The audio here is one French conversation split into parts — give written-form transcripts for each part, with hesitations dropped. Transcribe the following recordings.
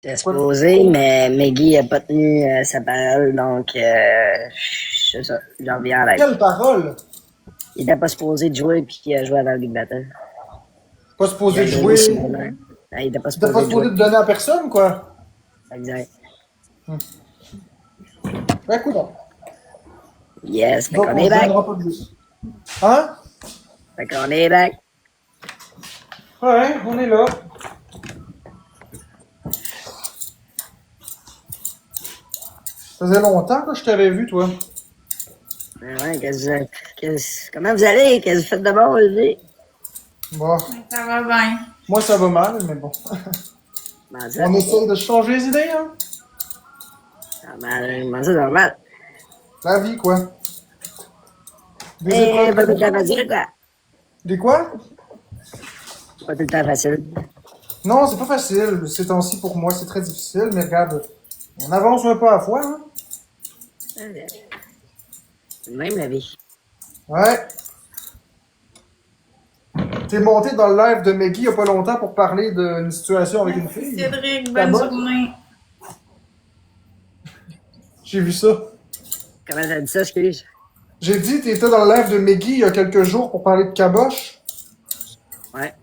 J'étais Quoi? supposé, mais Meggy a pas tenu sa parole, donc c'est ça, j'en reviens à l'aide. Quelle parole? Il était pas supposé de jouer, puis il a joué avant le Big Battle. Pas Il a supposé de gagné jouer. similaire. Il était pas T'es pas supposé de jouer. supposé te donner à personne, quoi. Exact. Ben, écoute, Yes, fait donc qu'on on est se back. donnera pas plus. Hein? Fait qu'on est back. Ouais, on est là. Ça faisait longtemps que je t'avais vu, toi. Ouais, comment vous allez? Qu'est-ce que vous faites de bon aujourd'hui? Bon, Ça va bien. moi ça va mal, mais bon. Comment ça? On essaye de changer les idées, hein. Comment ça, normal? La vie, quoi. Des Eh, épreuves pas de tout le vie. temps facile, quoi. Des quoi? Pas tout le temps facile. Non, c'est pas facile. Ces temps-ci, pour moi, c'est très difficile, mais regarde, on avance un peu à la fois, hein. C'est même la vie. Ouais. T'es monté dans le live de Meggy il y a pas longtemps pour parler d'une situation avec une Merci fille. Cédric, Ta bonne botte? journée. J'ai vu ça. Comment t'as dit ça, excuse? J'ai dit, t'étais dans le live de Meggy il y a quelques jours pour parler de caboche. Ouais,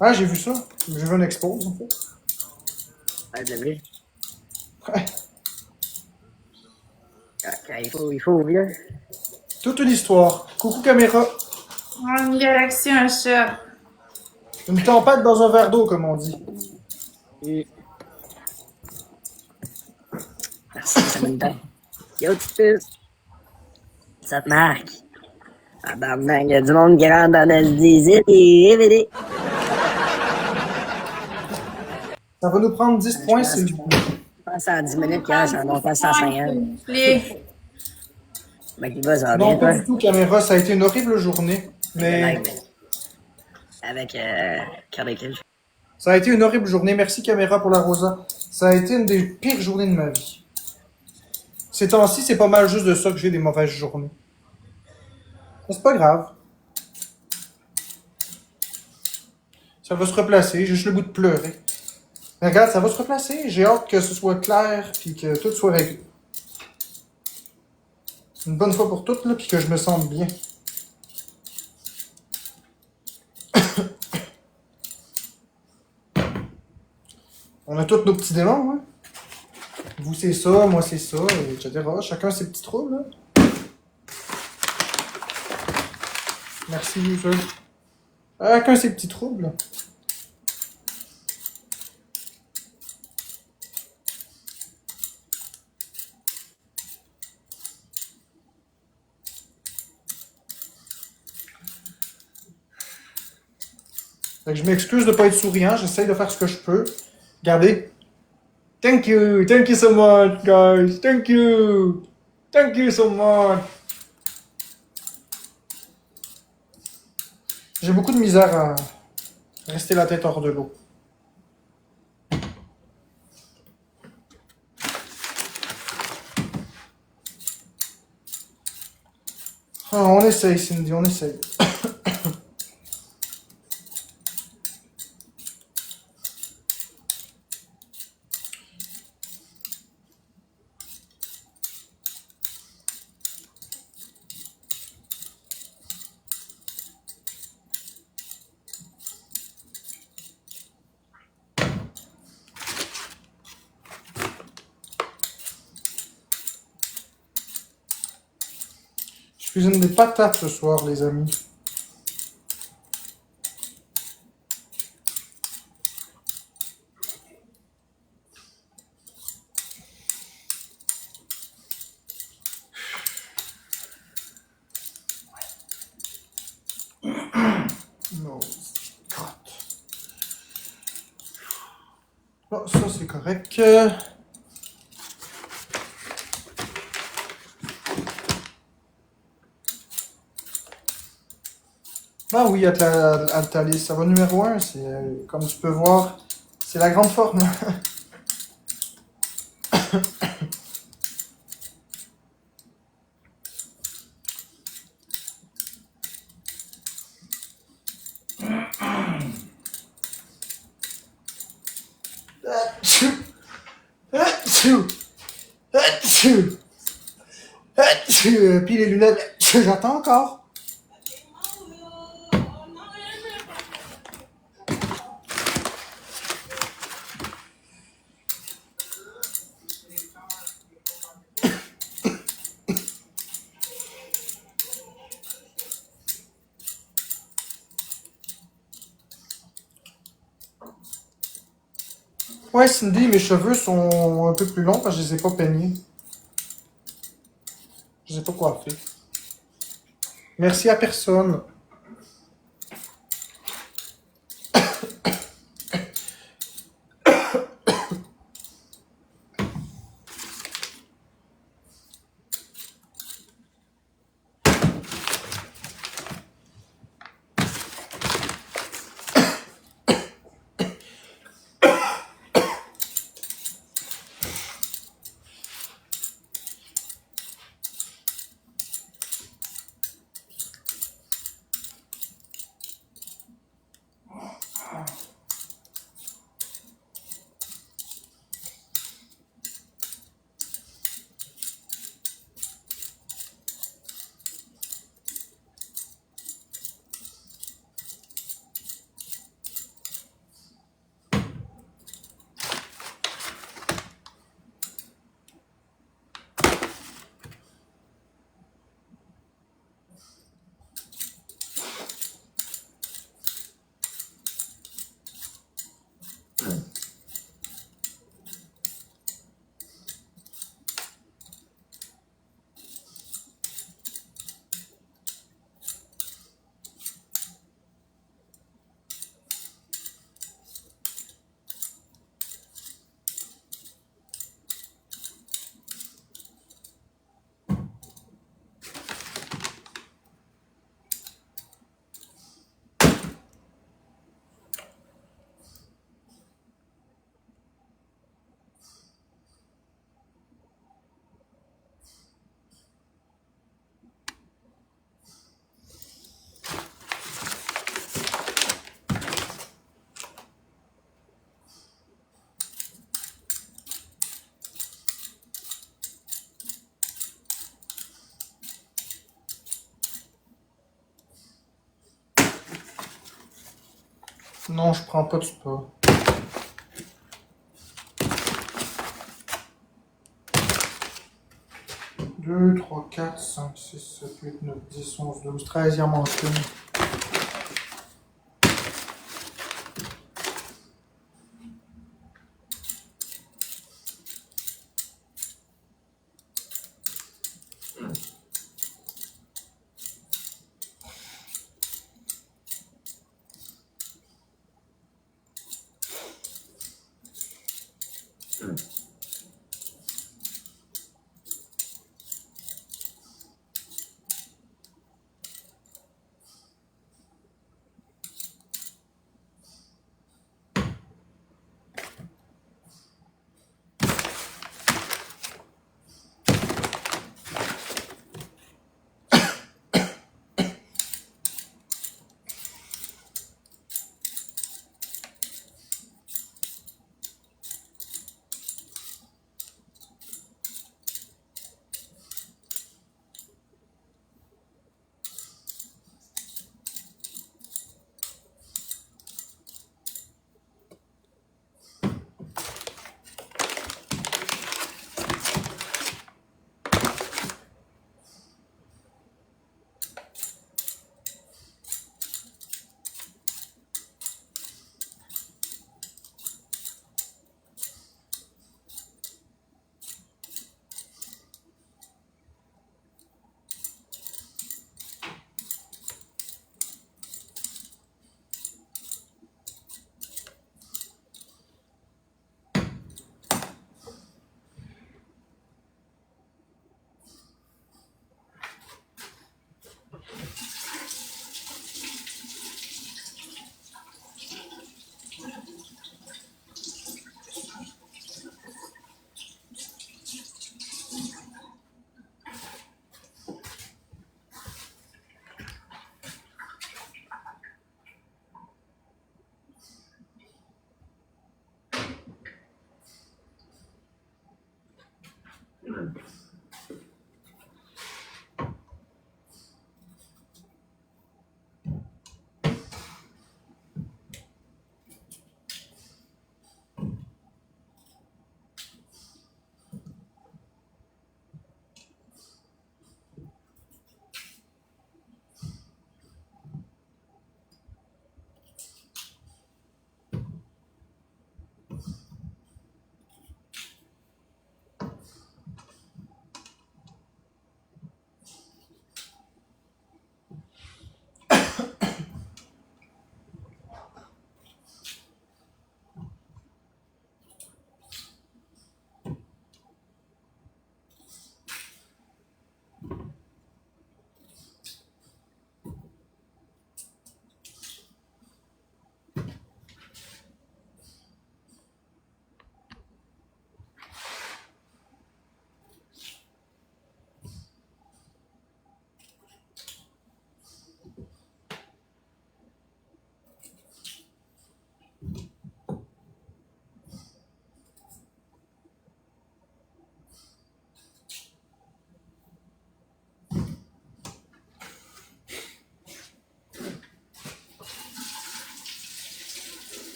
Ah, j'ai vu ça. J'ai vu un expose, en fait. ouais, t'as vu. Ouais. Quand il faut, vieux. Toute une histoire. Coucou caméra. Une galaxie, un chat. Une tempête dans un verre d'eau, comme on dit. Merci, ça me donne. Yo, Titus. Ça te marque. Ah, ben, il y a du monde qui rentre dans notre visite et révélé. Ça va nous prendre 10 points, s'il vous plaît. Je pense en 10 minutes, hier, ça va monter à 150. S'il vous plaît. Mais qui va, ça va Non, bien, pas toi? du tout, caméra. Ça a été une horrible journée. Mais Avec Carbécule. ça a été une horrible journée. Merci, caméra, pour la rosa. Ça a été une des pires journées de ma vie. Ces temps-ci, c'est pas mal juste de ça que j'ai des mauvaises journées. Mais c'est pas grave. Ça va se replacer. J'ai juste le goût de pleurer. Mais regarde, ça va se replacer. J'ai hâte que ce soit clair puis que tout soit réglé. Une bonne fois pour toutes, là, puis que je me sente bien. On a tous nos petits démons, hein? Vous, c'est ça, moi, c'est ça, etc. Chacun ses petits troubles, là. Merci, user. Chacun ses petits troubles. Fait que je m'excuse de pas être souriant, j'essaye de faire ce que je peux. Regardez. Thank you so much, guys, thank you so much. J'ai beaucoup de misère à rester la tête hors de l'eau. Ah, on essaye, Cindy, on essaye. Je cuisine des patates ce soir, les amis. Non, crotte. Bon, ça c'est correct. Ah oui, Altalis, ça va numéro 1, c'est, comme tu peux voir, c'est la grande forme. Atchou! Atchou! Atchou! Puis les lunettes, j'attends encore. Ouais, Cindy, mes cheveux sont un peu plus longs parce que je les ai pas peignés. Je les ai pas coiffés. Merci à personne. Non, je prends pas de spa. Deux, trois, quatre, cinq, six, sept, huit, neuf, 10, 11, 12, 13, il en manque une.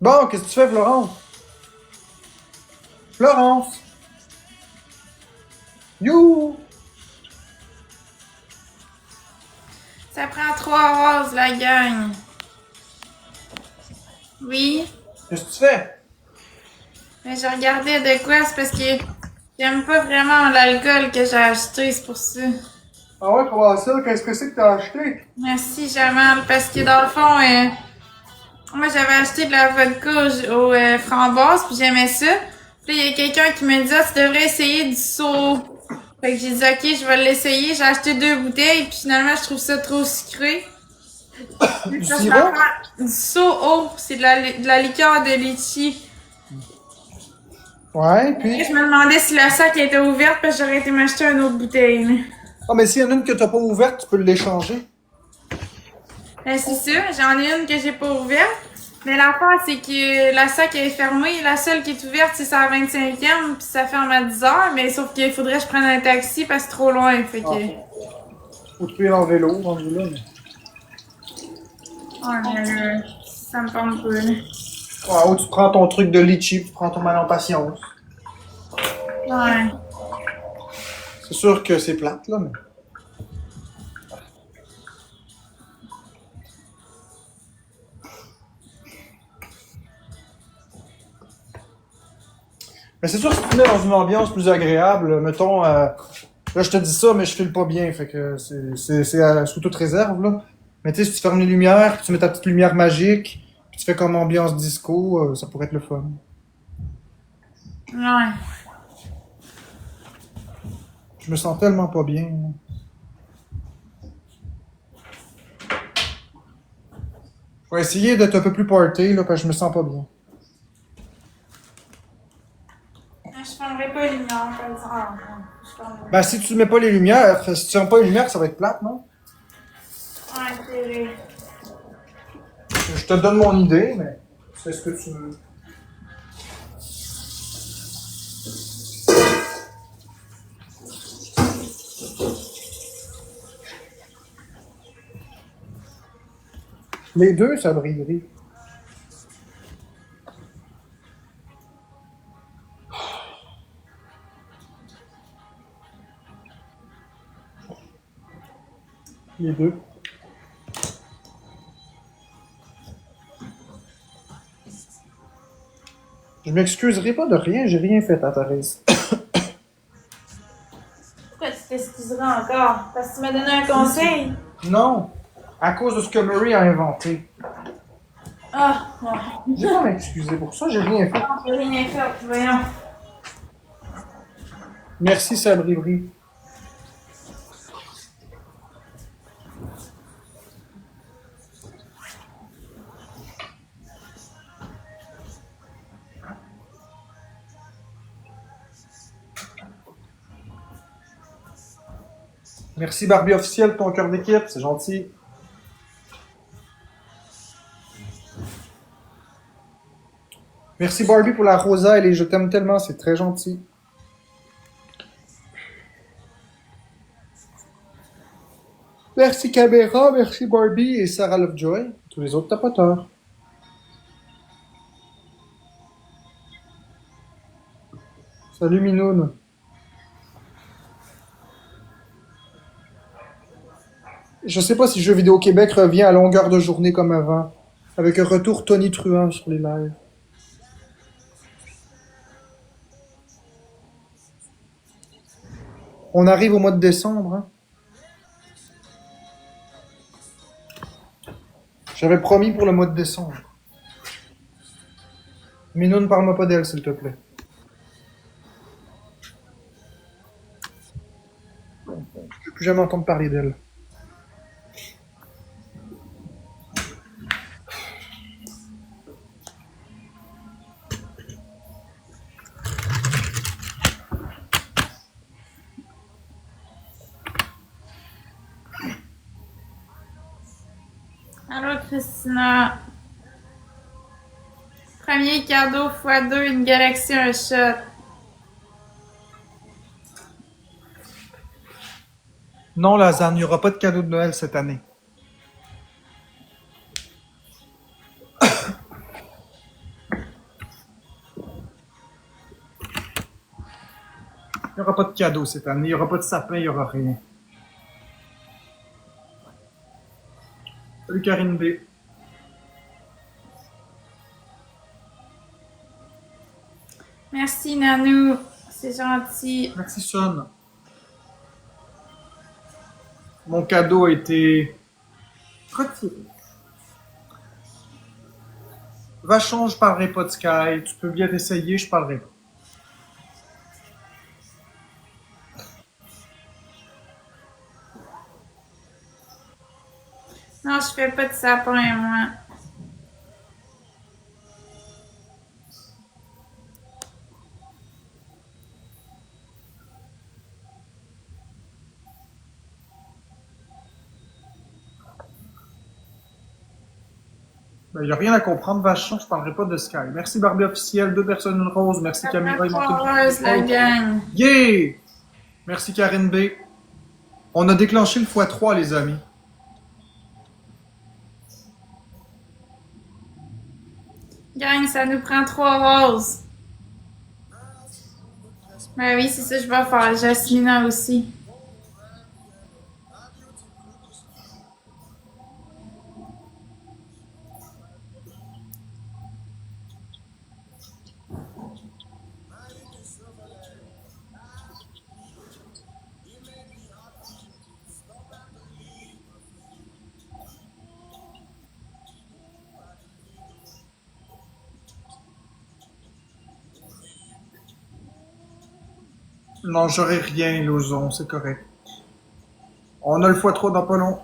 Bon, qu'est-ce que tu fais, Florence? Florence! You! Ça prend 3 roses, la gang. Oui. Qu'est-ce que tu fais? Mais je regardais de quoi, c'est parce que j'aime pas vraiment l'alcool que j'ai acheté, c'est pour ça. Ah ouais, comment ça? Qu'est-ce que c'est que t'as acheté? Merci, Jamal, parce que dans le fond, moi j'avais acheté de la vodka aux framboises, puis j'aimais ça. Puis là, il y a quelqu'un qui me dit, ah, tu devrais essayer du saut. Fait que j'ai dit, ok, je vais l'essayer. J'ai acheté 2 bouteilles, puis finalement, je trouve ça trop sucré. Du Ça, je sirop? vais faire du saut, c'est de la liqueur de litchi. Ouais, Et puis... je me demandais si le sac était ouvert, parce que j'aurais été m'acheter une autre bouteille. Là. Ah, mais s'il y en a une que t'as pas ouverte, tu peux l'échanger. Ben, c'est ça, j'en ai une que j'ai pas ouverte. Mais l'affaire, c'est que la sac est fermée. La seule qui est ouverte, c'est sa 25e, puis ça ferme à 10h. Mais sauf qu'il faudrait que je prenne un taxi parce que c'est trop loin. Fait que. Faut te payer en vélo, rendu là. Mais... Oh, mais ça me tombe pas. Là. Ah, ou tu prends ton truc de litchi, tu prends ton mal en patience. Ouais. C'est sûr que c'est plate, là, mais... Mais c'est sûr que si tu mets dans une ambiance plus agréable, mettons, là je te dis ça, mais je file pas bien, fait que c'est sous toute réserve, là. Mais tu sais, si tu fermes les lumières, puis tu mets ta petite lumière magique, puis tu fais comme ambiance disco, ça pourrait être le fun. Ouais. Je me sens tellement pas bien. Là. Je vais essayer d'être un peu plus party, là, parce que je me sens pas bien. Je fermerai pas les lumières, par exemple. Je fermerai. Ben, si tu mets pas les lumières, si tu fermes pas les lumières, ça va être plate, non? Ouais, c'est vrai. Je te donne mon idée, mais c'est ce que tu veux. Les deux, ça brillerait. Les deux. Je m'excuserai pas de rien, j'ai rien fait à Thérèse. Pourquoi tu t'excuseras encore? Parce que tu m'as donné un conseil. Non, à cause de ce que Murray a inventé. Ah, ouais. J'ai pas m'excuser pour ça, j'ai rien fait. Non, j'ai rien fait, voyons. Merci, Sabribri. Merci Barbie officielle, ton cœur d'équipe, c'est gentil. Merci Barbie pour la rosa et les je t'aime tellement, c'est très gentil. Merci Caméra, merci Barbie et Sarah Lovejoy. Tous les autres tapoteurs. Salut Minoun. Je sais pas si Jeux Vidéo Québec revient à longueur de journée comme avant, avec un retour Tony Truant sur les lives. On arrive au mois de décembre, hein. J'avais promis pour le mois de décembre. Minoun, parle-moi pas d'elle, s'il te plaît. Je ne veux plus jamais entendre parler d'elle. Allô, Christina. Premier cadeau x2, une galaxie, un shot. Non, Lazare, il n'y aura pas de cadeau de Noël cette année. Il n'y aura pas de cadeau cette année, il n'y aura pas de sapin, il n'y aura rien. Salut Karine B. Merci, Nanou. C'est gentil. Merci Son. Mon cadeau a été retiré. Vachon, je parlerai pas de Sky. Tu peux bien t'essayer, je parlerai pas. Non, je fais pas de sapin, moi. Ben, il n'y a rien à comprendre, Vachon, je parlerai pas de Sky. Merci Barbie officielle, 2 personnes, une rose. Merci Caméra, il manque une Heureuse, la gang. Yeah! Merci Karine B. On a déclenché le x3, les amis. Gang, ça nous prend 3 roses. Ben oui, c'est ça que je vais faire. Jasmina aussi. Non, j'aurai rien, Lozon, c'est correct. On a le x3 dans pas long.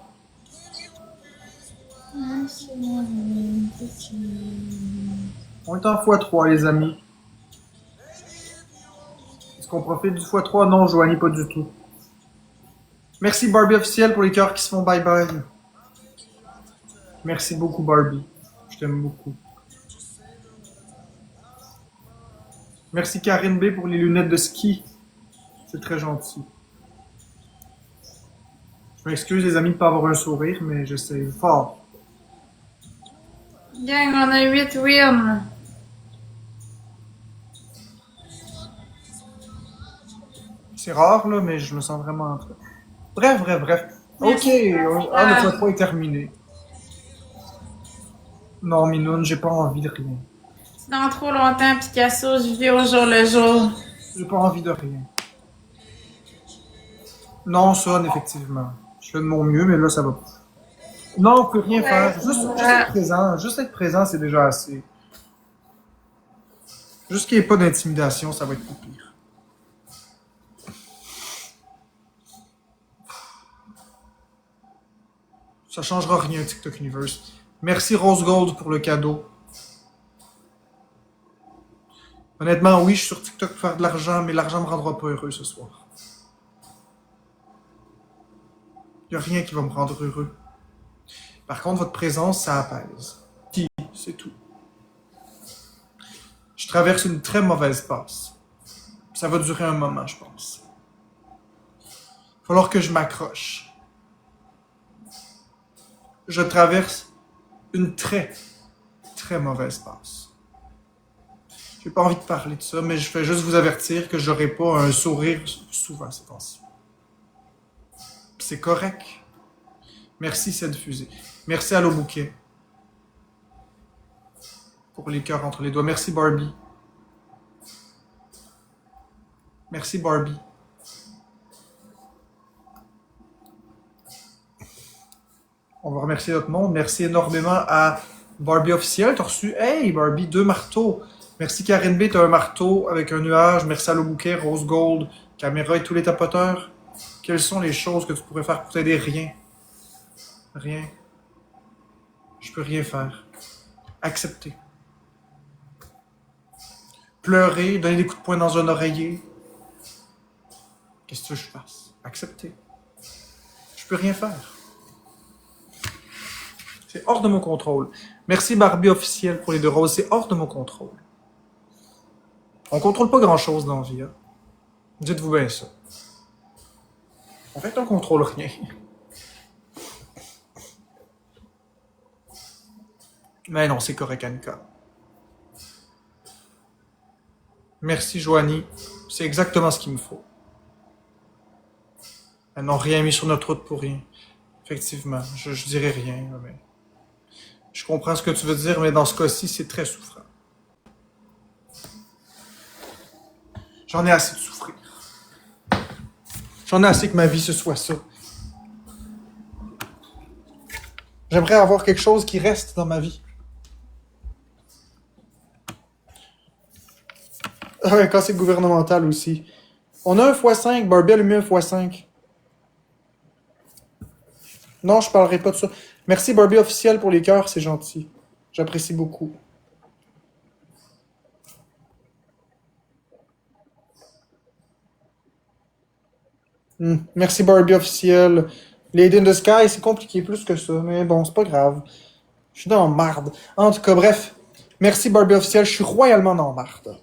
On est en x3, les amis. Est-ce qu'on profite du x3? Non, Joanie, pas du tout. Merci Barbie officielle pour les cœurs qui se font bye-bye. Merci beaucoup Barbie. Je t'aime beaucoup. Merci Karine B pour les lunettes de ski. C'est très gentil. Je m'excuse les amis de ne pas avoir un sourire, mais j'essaie fort. Gang, on a 8 wins. C'est rare, là, mais je me sens vraiment en train. Bref. Ok, le x3 est terminé. Non, Minoune, j'ai pas envie de rien. C'est dans trop longtemps, Picasso, je vis au jour le jour. J'ai pas envie de rien. Non, Son, effectivement. Je fais de mon mieux, mais là, ça va pas. Non, on peut rien faire. Juste être présent. Juste être présent, c'est déjà assez. Juste qu'il n'y ait pas d'intimidation, ça va être plus pire. Ça changera rien, TikTok Universe. Merci Rose Gold pour le cadeau. Honnêtement, oui, je suis sur TikTok pour faire de l'argent, mais l'argent me rendra pas heureux ce soir. Il n'y a rien qui va me rendre heureux. Par contre, votre présence, ça apaise. C'est tout. Je traverse une très mauvaise passe. Ça va durer un moment, je pense. Il va falloir que je m'accroche. Je traverse une très mauvaise passe. J'ai pas envie de parler de ça, mais je fais juste vous avertir que j'aurai pas un sourire souvent ces temps-ci. C'est correct. Merci, cette fusée. Merci à Bouquet. Pour les cœurs entre les doigts. Merci, Barbie. Merci, Barbie. On va remercier notre monde. Merci énormément à Barbie officiel. T'as reçu, hey, Barbie, 2 marteaux. Merci, Karine B, t'as un marteau avec un nuage. Merci à Bouquet, Rose Gold, Caméra et tous les tapoteurs. Quelles sont les choses que tu pourrais faire pour t'aider? Rien. Rien. Je peux rien faire. Accepter. Pleurer, donner des coups de poing dans un oreiller. Qu'est-ce que je fasse? Accepter. Je peux rien faire. C'est hors de mon contrôle. Merci Barbie officielle pour les 2 roses. C'est hors de mon contrôle. On contrôle pas grand-chose dans la vie. Hein? Dites-vous bien ça. En fait, on contrôle rien. Mais non, c'est correct, Annika. Merci, Joanie. C'est exactement ce qu'il me faut. Elles n'ont rien mis sur notre route pour rien. Effectivement, je dirais rien, mais... Je comprends ce que tu veux dire, mais dans ce cas-ci, c'est très souffrant. J'en ai assez de souffrir. J'en ai assez que ma vie ce soit ça. J'aimerais avoir quelque chose qui reste dans ma vie. Ah, quand c'est gouvernemental aussi. On a un x5, Barbie a allumé un x5. Non, je parlerai pas de ça. Merci Barbie officiel pour les cœurs, c'est gentil. J'apprécie beaucoup. Merci Barbie officiel. Lady in the Sky, c'est compliqué plus que ça, mais bon, c'est pas grave. Je suis dans la marde. En tout cas, bref. Merci Barbie officiel, je suis royalement dans la marde.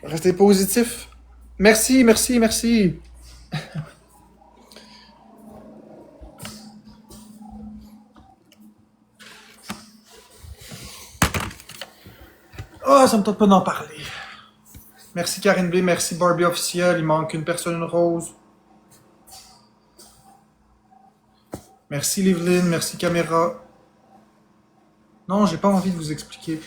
Restez positif. Merci. Ah, ça me tente pas d'en parler. Merci Karine B, merci Barbie officiel. Il manque une personne rose. Merci Livelyne, merci Caméra. Non, j'ai pas envie de vous expliquer.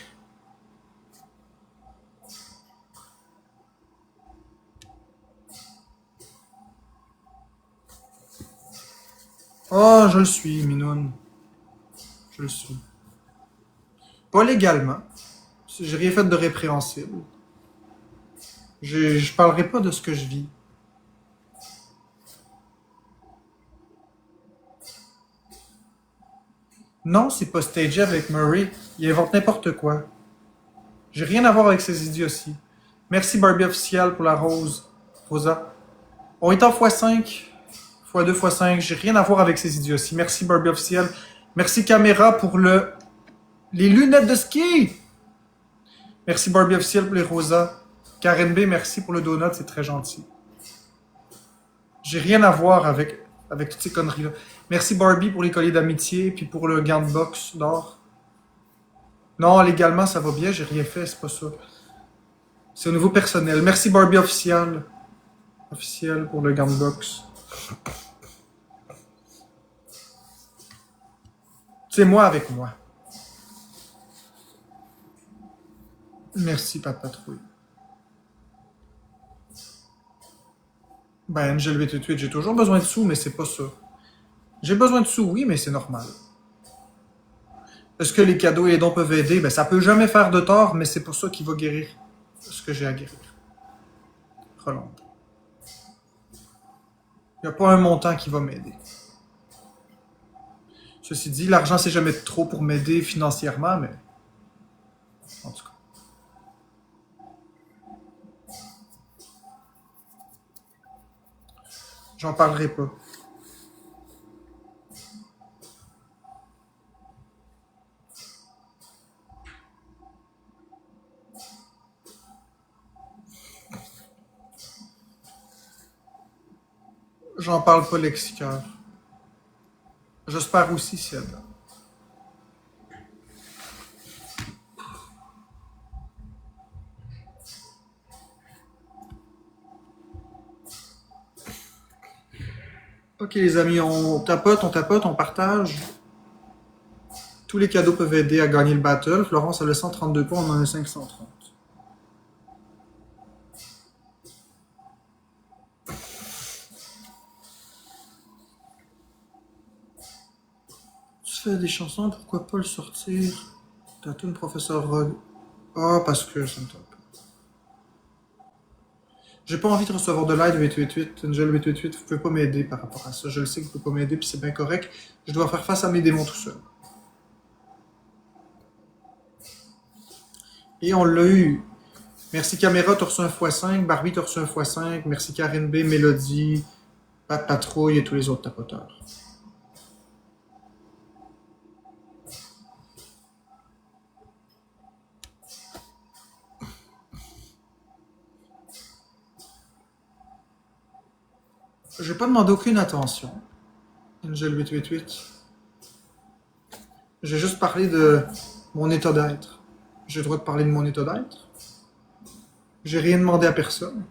Oh, je le suis, Minoune. Je le suis. Pas légalement. J'ai rien fait de répréhensible. Je parlerai pas de ce que je vis. Non, c'est pas stagé avec Murray. Il invente n'importe quoi. J'ai rien à voir avec ces idioties. Merci Barbie officiel pour la rose. Rosa. On est en x5. x2, x5. J'ai rien à voir avec ces idioties. Merci Barbie officiel. Merci Caméra pour les lunettes de ski. Merci Barbie officiel pour les rosas. Karen B, merci pour le donut, c'est très gentil. J'ai rien à voir avec toutes ces conneries-là. Merci Barbie pour les colliers d'amitié, puis pour le gant de boxe d'or. Non, légalement, ça va bien, j'ai rien fait, c'est pas ça. C'est au niveau personnel. Merci Barbie officiel. Officiel pour le gant de boxe. C'est moi avec moi. Merci, Pat Patrouille. Ben, Angel 888, j'ai toujours besoin de sous, mais c'est pas ça. J'ai besoin de sous, oui, mais c'est normal. Est-ce que les cadeaux et les dons peuvent aider? Ben, ça peut jamais faire de tort, mais c'est pour ça qu'il va guérir ce que j'ai à guérir. Roland. Il n'y a pas un montant qui va m'aider. Ceci dit, l'argent, c'est jamais trop pour m'aider financièrement, mais en tout cas. J'en parlerai pas. J'en parle pas, Lexicaire. J'espère aussi, Sid. Ok, les amis, on tapote, on partage. Tous les cadeaux peuvent aider à gagner le battle. Florence a le 132 points, on en a 530. Tu fais des chansons, pourquoi pas le sortir? T'as tout le professeur Rogue. Ah, parce que ça me tente pas. J'ai pas envie de recevoir de l'aide 888. Angel 888, vous pouvez pas m'aider par rapport à ça. Je le sais que vous pouvez pas m'aider, puis c'est bien correct. Je dois faire face à mes démons tout seul. Et on l'a eu. Merci Caméra, t'as reçu un x5. Barbie, t'as reçu un x5. Merci Karine B, Mélodie, Pat Patrouille et tous les autres tapoteurs. J'ai pas demandé aucune attention. Angel 888. J'ai juste parlé de mon état d'être. J'ai le droit de parler de mon état d'être. J'ai rien demandé à personne.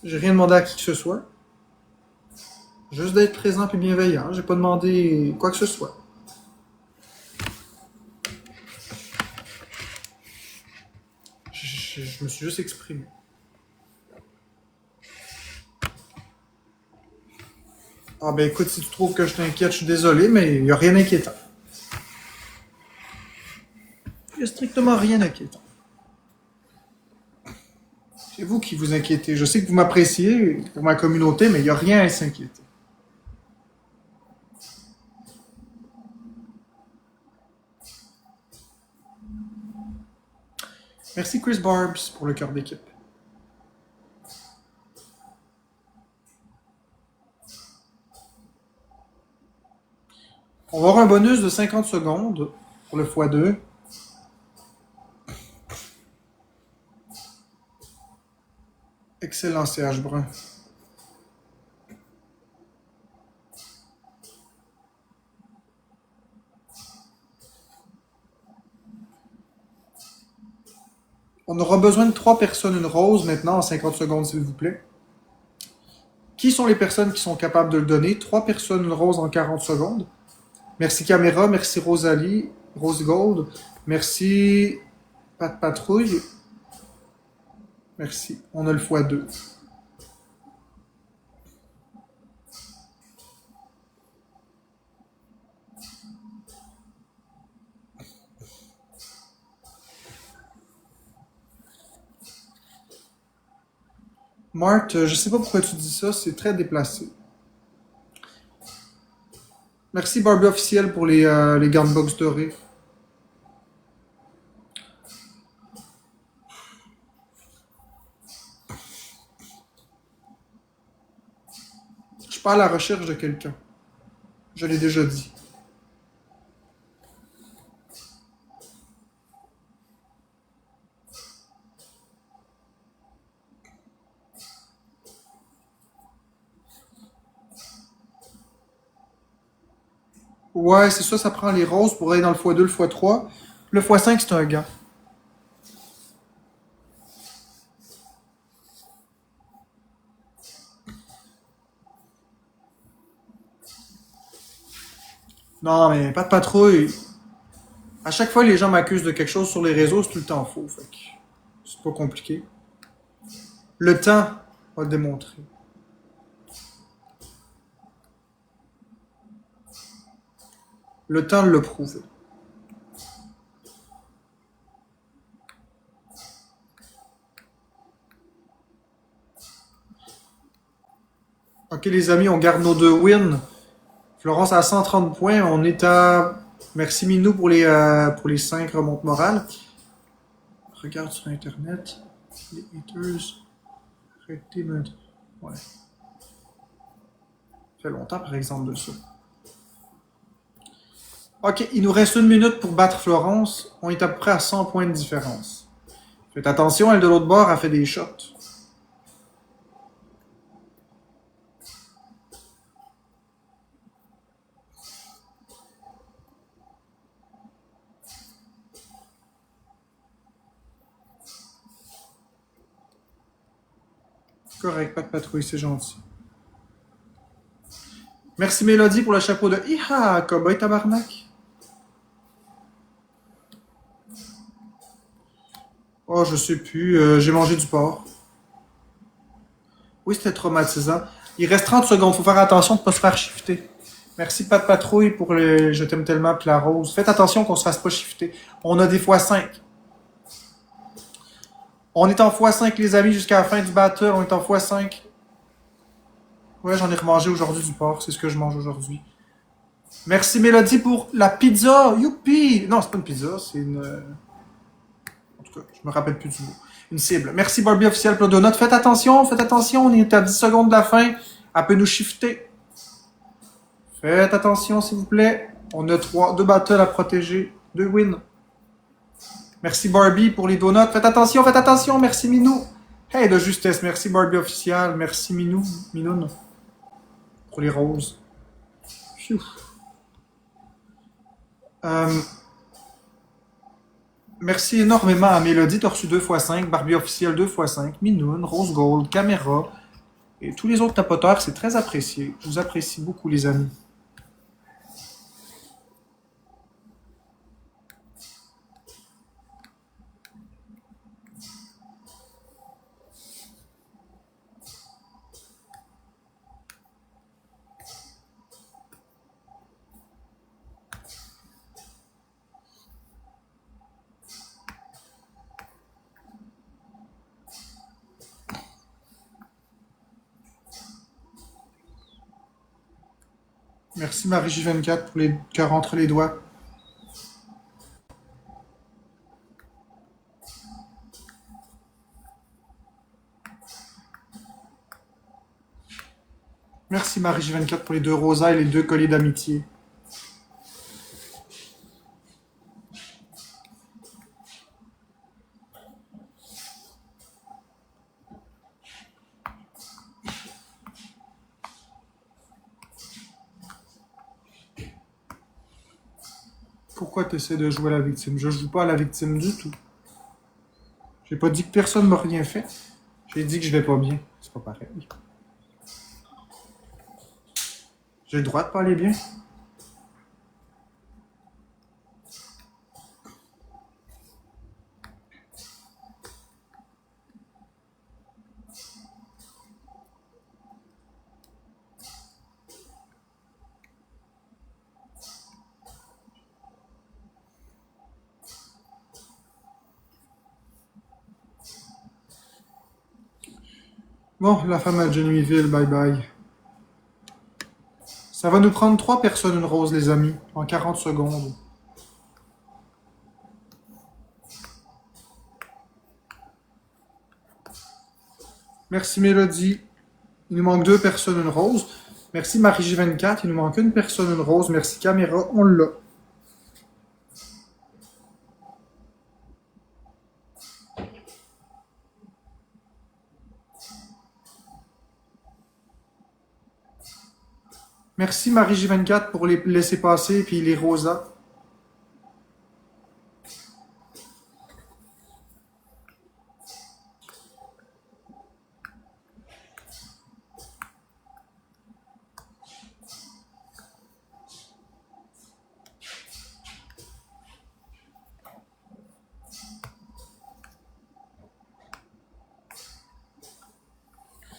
J'ai rien demandé à qui que ce soit. Juste d'être présent et bienveillant. J'ai pas demandé quoi que ce soit. Je me suis juste exprimé. Ah ben écoute, si tu trouves que je t'inquiète, je suis désolé, mais il n'y a rien d'inquiétant. Il n'y a strictement rien d'inquiétant. C'est vous qui vous inquiétez. Je sais que vous m'appréciez pour ma communauté, mais il n'y a rien à s'inquiéter. Merci Chris Barbs pour le cœur d'équipe. On va avoir un bonus de 50 secondes pour le x2. Excellent CH Brun. On aura besoin de 3 personnes, une rose maintenant en 50 secondes, s'il vous plaît. Qui sont les personnes qui sont capables de le donner? 3 personnes, une rose en 40 secondes. Merci Caméra, merci Rosalie, Rose Gold, merci Pat Patrouille. Merci. On a le x2. Marthe, je sais pas pourquoi tu dis ça, c'est très déplacé. Merci Barbie officiel pour les gants de boxe dorés. Je suis pas à la recherche de quelqu'un. Je l'ai déjà dit. Ouais, c'est ça, ça prend les roses pour aller dans le x2, le x3. Le x5, c'est un gant. Non, mais pas de patrouille. À chaque fois, les gens m'accusent de quelque chose sur les réseaux, c'est tout le temps faux. Fait que c'est pas compliqué. Le temps va le démontrer. Le temps le prouve. Ok, les amis, on garde nos 2 wins. Florence a 130 points. On est à. Merci Minou pour les 5 remontes morales. Regarde sur Internet. Les haters. Arrêtez de. Ouais. Ça fait longtemps, par exemple, de ça. Ok, il nous reste 1 minute pour battre Florence. On est à peu près à 100 points de différence. Faites attention, elle de l'autre bord a fait des shots. Correct, pas de patrouille, c'est gentil. Merci Mélodie pour le chapeau de Iha, cowboy tabarnak. Oh, je sais plus, j'ai mangé du porc. Oui, c'était traumatisant. Il reste 30 secondes, faut faire attention de ne pas se faire shifter. Merci Pat Patrouille pour le Je t'aime tellement puis la rose. Faites attention qu'on se fasse pas shifter. On a des x5. On est en x5 les amis jusqu'à la fin du battle, on est en x5. Ouais, j'en ai remangé aujourd'hui du porc, c'est ce que je mange aujourd'hui. Merci Mélodie pour la pizza, youpi! Non, c'est pas une pizza, c'est une... En tout cas, je me rappelle plus du mot. Une cible. Merci Barbie officiel pour le donut. Faites attention, on est à 10 secondes de la fin. Elle peut nous shifter. Faites attention s'il vous plaît. On a 2 battles à protéger. 2 wins. Merci Barbie pour les donuts. Faites attention. Merci Minou. Hey, de justesse. Merci Barbie officiel. Merci Minou. Minoun. Pour les roses. Phew. Merci énormément à Mélodie. T'as reçu 2x5. Barbie officiel 2x5. Minoun. Rose Gold. Caméra. Et tous les autres tapoteurs. C'est très apprécié. Je vous apprécie beaucoup les amis. Merci Marie-J24 pour les cœurs entre les doigts. Merci Marie-J24 pour les 2 rosas et les 2 colliers d'amitié. Pourquoi tu essaies de jouer à la victime? Je joue pas à la victime du tout. J'ai pas dit que personne m'a rien fait. J'ai dit que je vais pas bien. C'est pas pareil. J'ai le droit de pas aller bien. Bon, la femme à Genuiville, bye bye. Ça va nous prendre 3 personnes une rose, les amis, en 40 secondes. Merci Mélodie. Il nous manque 2 personnes une rose. Merci Marie-J24. Il nous manque 1 personne une rose. Merci Caméra. On l'a. Merci Marie J24 pour les laisser passer, puis les rosas.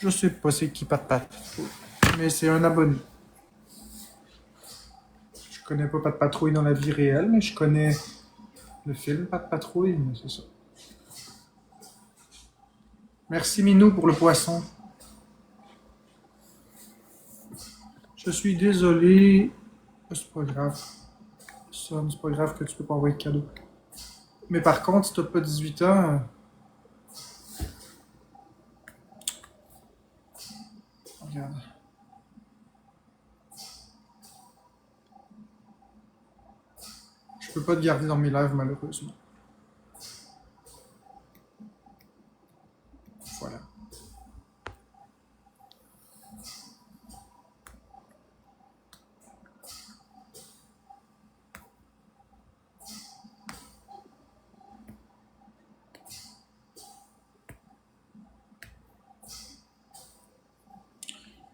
Je sais pas c'est qui Pat Patrouille, mais c'est un abonné. Je connais pas Pat Patrouille dans la vie réelle, mais je connais le film Pat Patrouille, mais c'est ça. Merci Minou pour le poisson. Je suis désolé. C'est pas grave. Son, c'est pas grave que tu peux pas envoyer de cadeau. Mais par contre, si t'as pas 18 ans, regarde. Je peux pas te garder dans mes lives, malheureusement. Voilà.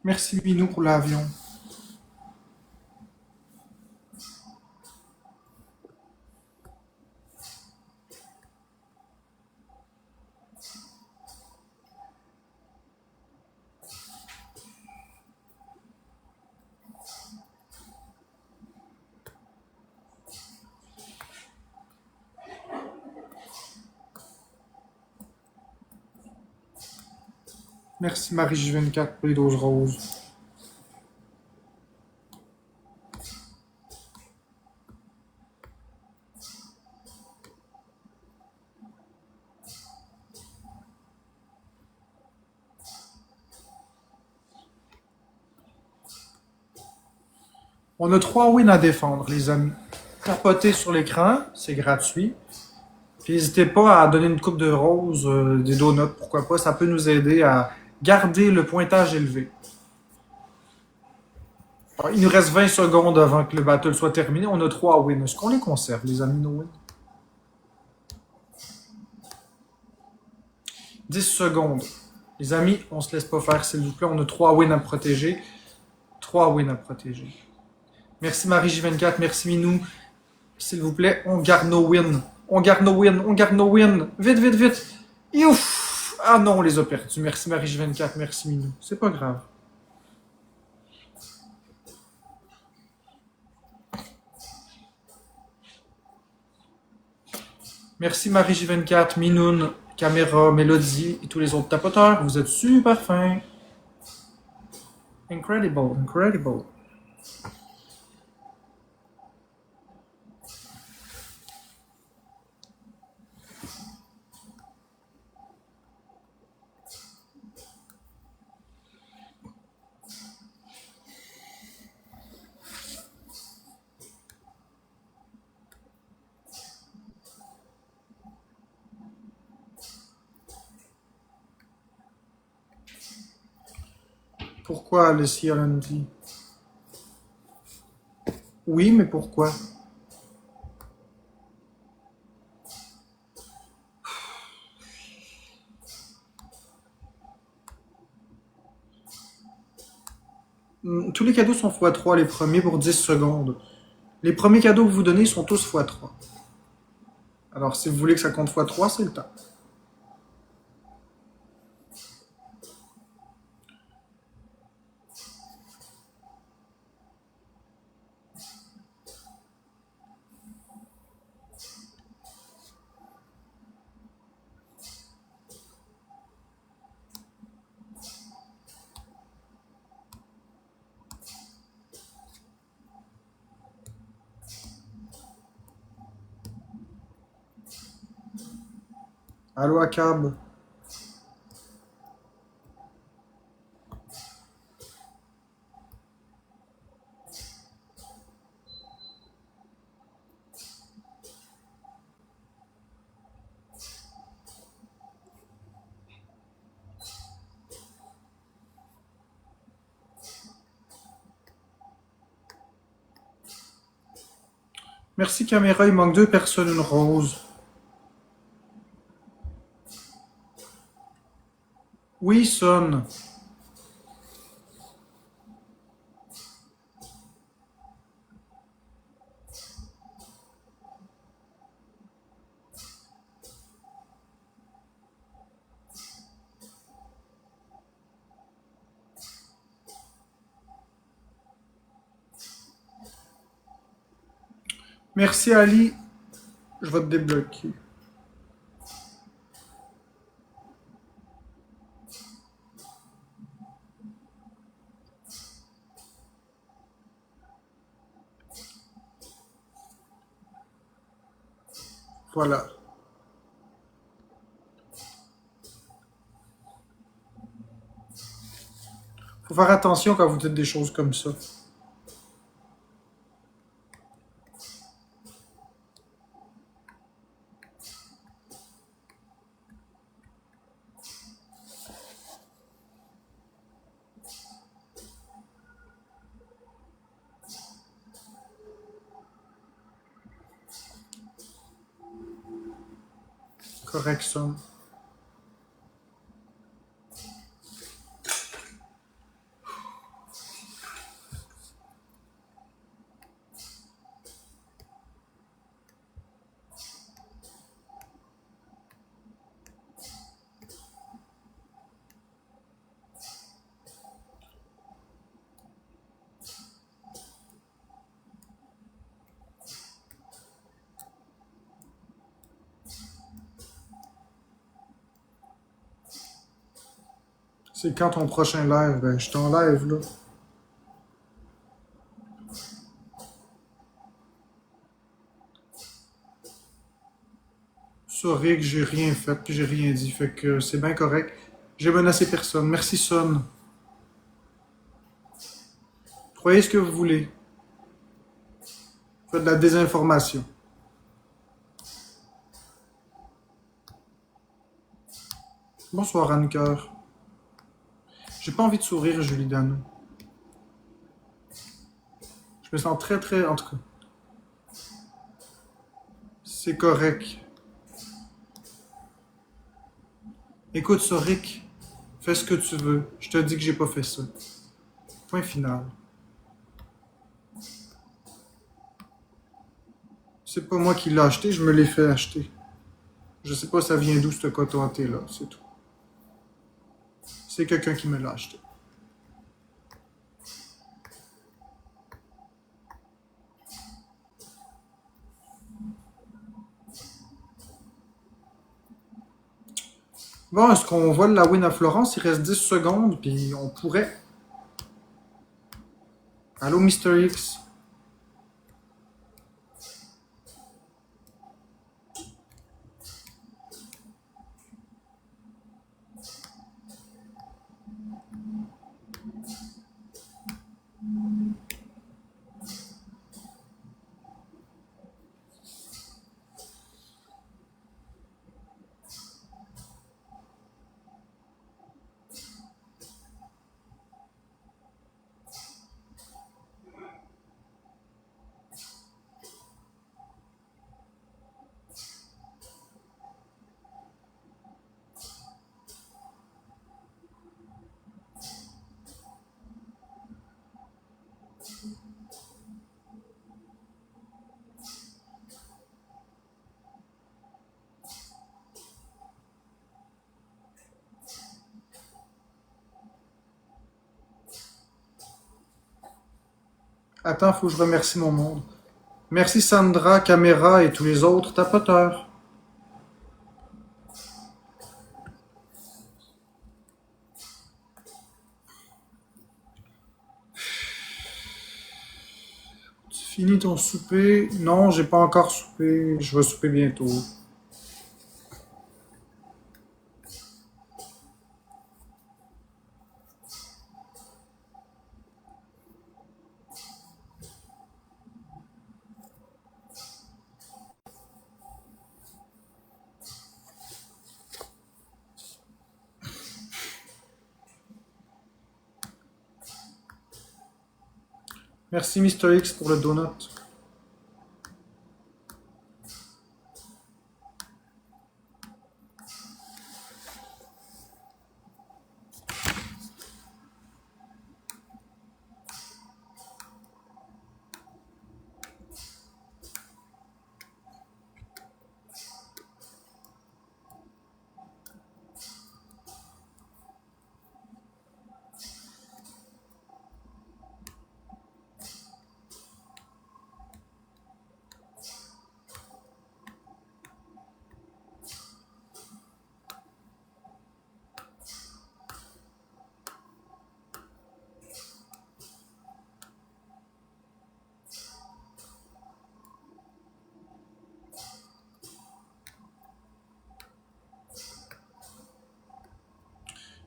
Merci Minou pour l'avion. Merci Marie J24 pour les 12 roses. On a 3 wins à défendre, les amis. Tapotez sur l'écran, c'est gratuit. Puis n'hésitez pas à donner une coupe de roses, des donuts, pourquoi pas. Ça peut nous aider à garder le pointage élevé. Alors, il nous reste 20 secondes avant que le battle soit terminé. On a 3 wins. Est-ce qu'on les conserve, les amis, nos wins? 10 secondes. Les amis, on se laisse pas faire, s'il vous plaît. On a 3 wins à protéger. 3 wins à protéger. Merci Marie J24, merci Minou. S'il vous plaît, on garde nos wins. On garde nos wins, on garde nos wins. Vite, vite, vite. Et ouf! Ah non, on les a perdus. Merci Marie J24, merci Minou. C'est pas grave. Merci Marie J24, Minoun, Caméra, Mélodie et tous les autres tapoteurs. Vous êtes super fins. Incredible, incredible. Pourquoi le CLND? Oui, mais pourquoi? Tous les cadeaux sont x3, les premiers pour 10 secondes. Les premiers cadeaux que vous donnez sont tous x3. Alors, si vous voulez que ça compte x3, c'est le temps. Allô, Akab? Merci caméra, il manque 2 personnes, une rose. Oui, sonne. Merci Ali, je vais te débloquer. Voilà. Faut faire attention quand vous dites des choses comme ça. Correct, sonne. C'est quand ton prochain live? Ben, je suis en live, là. Sorry que j'ai rien fait, que j'ai rien dit, fait que c'est bien correct. J'ai menacé personne. Merci, Son. Croyez ce que vous voulez. Faites de la désinformation. Bonsoir, Anne-Cœur. J'ai pas envie de sourire, Julie Dano. Je me sens très, très... En tout cas, c'est correct. Écoute ça, Rick. Fais ce que tu veux. Je te dis que j'ai pas fait ça. Point final. C'est pas moi qui l'ai acheté, je me l'ai fait acheter. Je sais pas ça vient d'où ce coton thé là, c'est tout. C'est quelqu'un qui me l'a acheté. Bon, est-ce qu'on vole la win à Florence? Il reste 10 secondes, puis on pourrait. Allô, Mister X? Attends, faut que je remercie mon monde. Merci Sandra, Caméra et tous les autres tapoteurs. Tu finis ton souper? Non, j'ai pas encore soupé. Je vais souper bientôt. Merci Mister X pour le donut.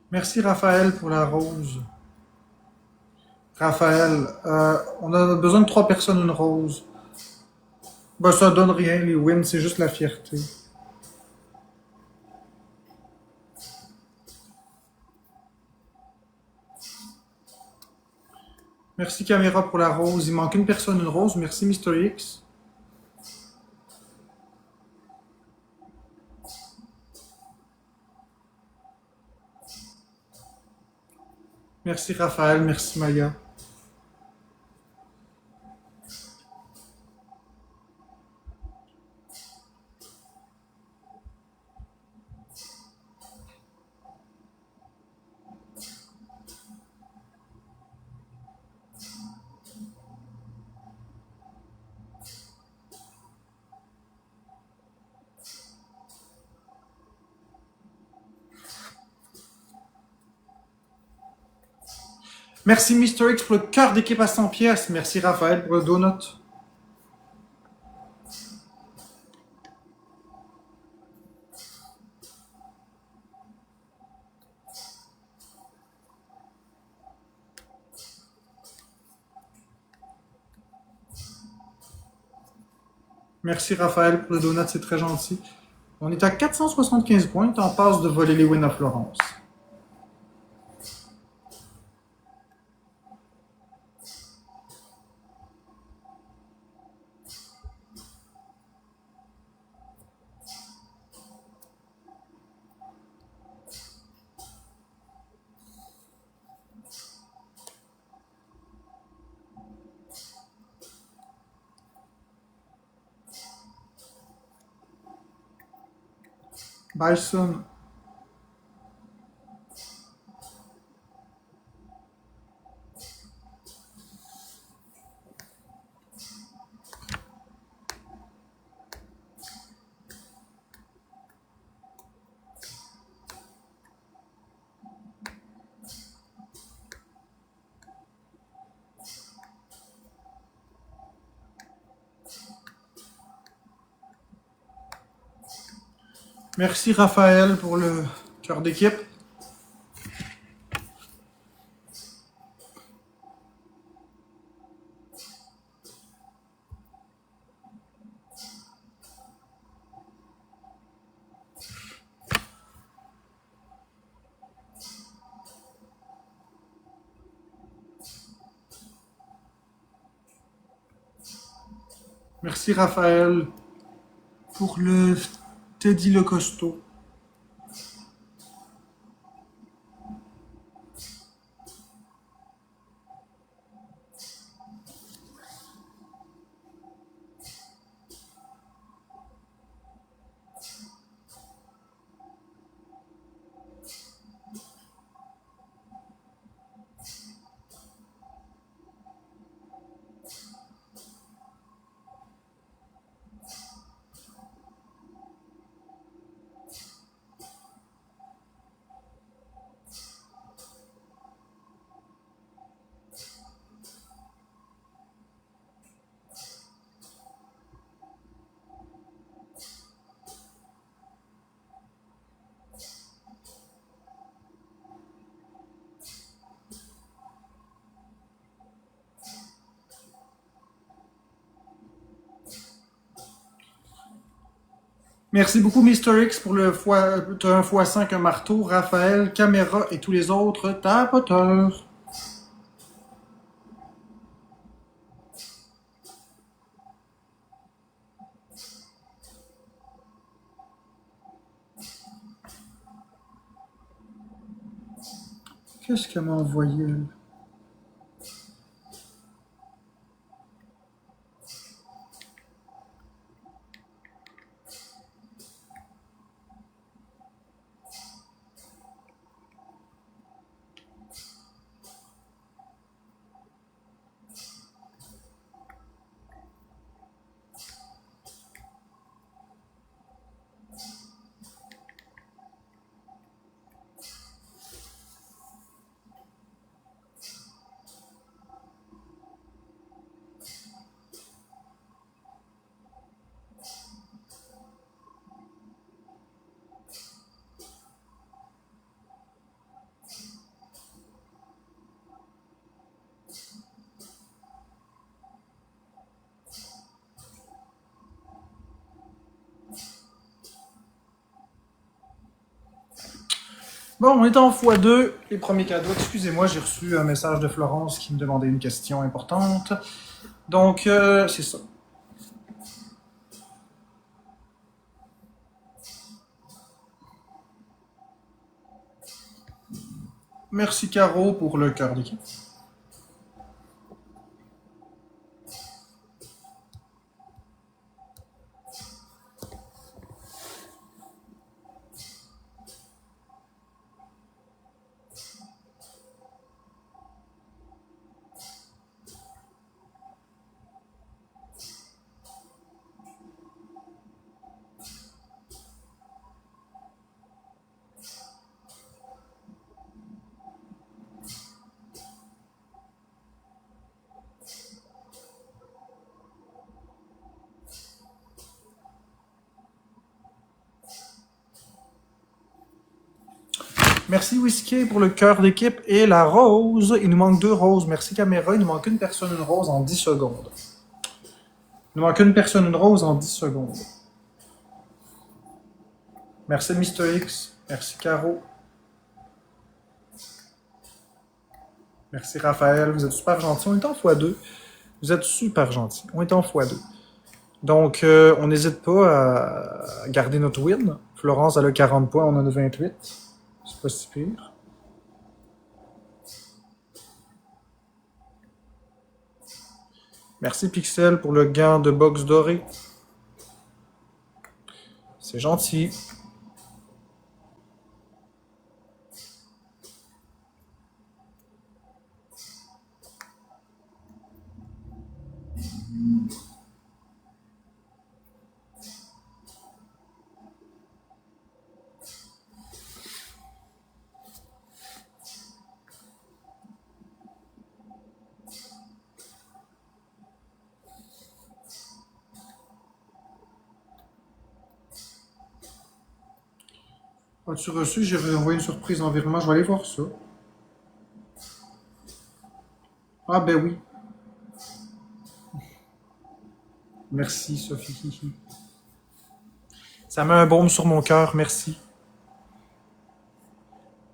Merci Raphaël pour la rose. Raphaël, on a besoin de 3 personnes, une rose. Ben, ça donne rien, les wins, c'est juste la fierté. Merci Caméra pour la rose. Il manque une personne, une rose. Merci Mister X. Merci Raphaël, merci Maya. Merci Mister X pour le cœur d'équipe à 100 pièces. Merci Raphaël pour le donut. Merci Raphaël pour le donut, c'est très gentil. On est à 475 points, en passe de voler les wins à Florence. Bison. Merci Raphaël pour le cœur d'équipe. Merci Raphaël pour le Teddy le costaud. Merci beaucoup Mister X pour le un x5, un marteau, Raphaël, Caméra et tous les autres tapoteurs. Qu'est-ce qu'elle m'a envoyé elle? Bon, on est en x2, les premiers cadeaux. Excusez-moi, j'ai reçu un message de Florence qui me demandait une question importante. Donc, c'est ça. Merci Caro pour le cœur d'équipe. Merci Whisky pour le cœur d'équipe et la rose. Il nous manque 2 roses. Merci caméra. Il nous manque une personne, une rose en 10 secondes. Il nous manque une personne, une rose en 10 secondes. Merci Mr. X. Merci Caro. Merci Raphaël. Vous êtes super gentil. On est en x2. Vous êtes super gentil. On est en x2. Donc, on n'hésite pas à garder notre win. Florence, elle a 40 points. On en a 28. C'est pas si pire. Merci Pixel pour le gant de boxe doré. C'est gentil. As-tu reçu? J'ai envoyé une surprise en virement. Je vais aller voir ça. Ah ben oui. Merci Sophie. Ça met un baume sur mon cœur, merci.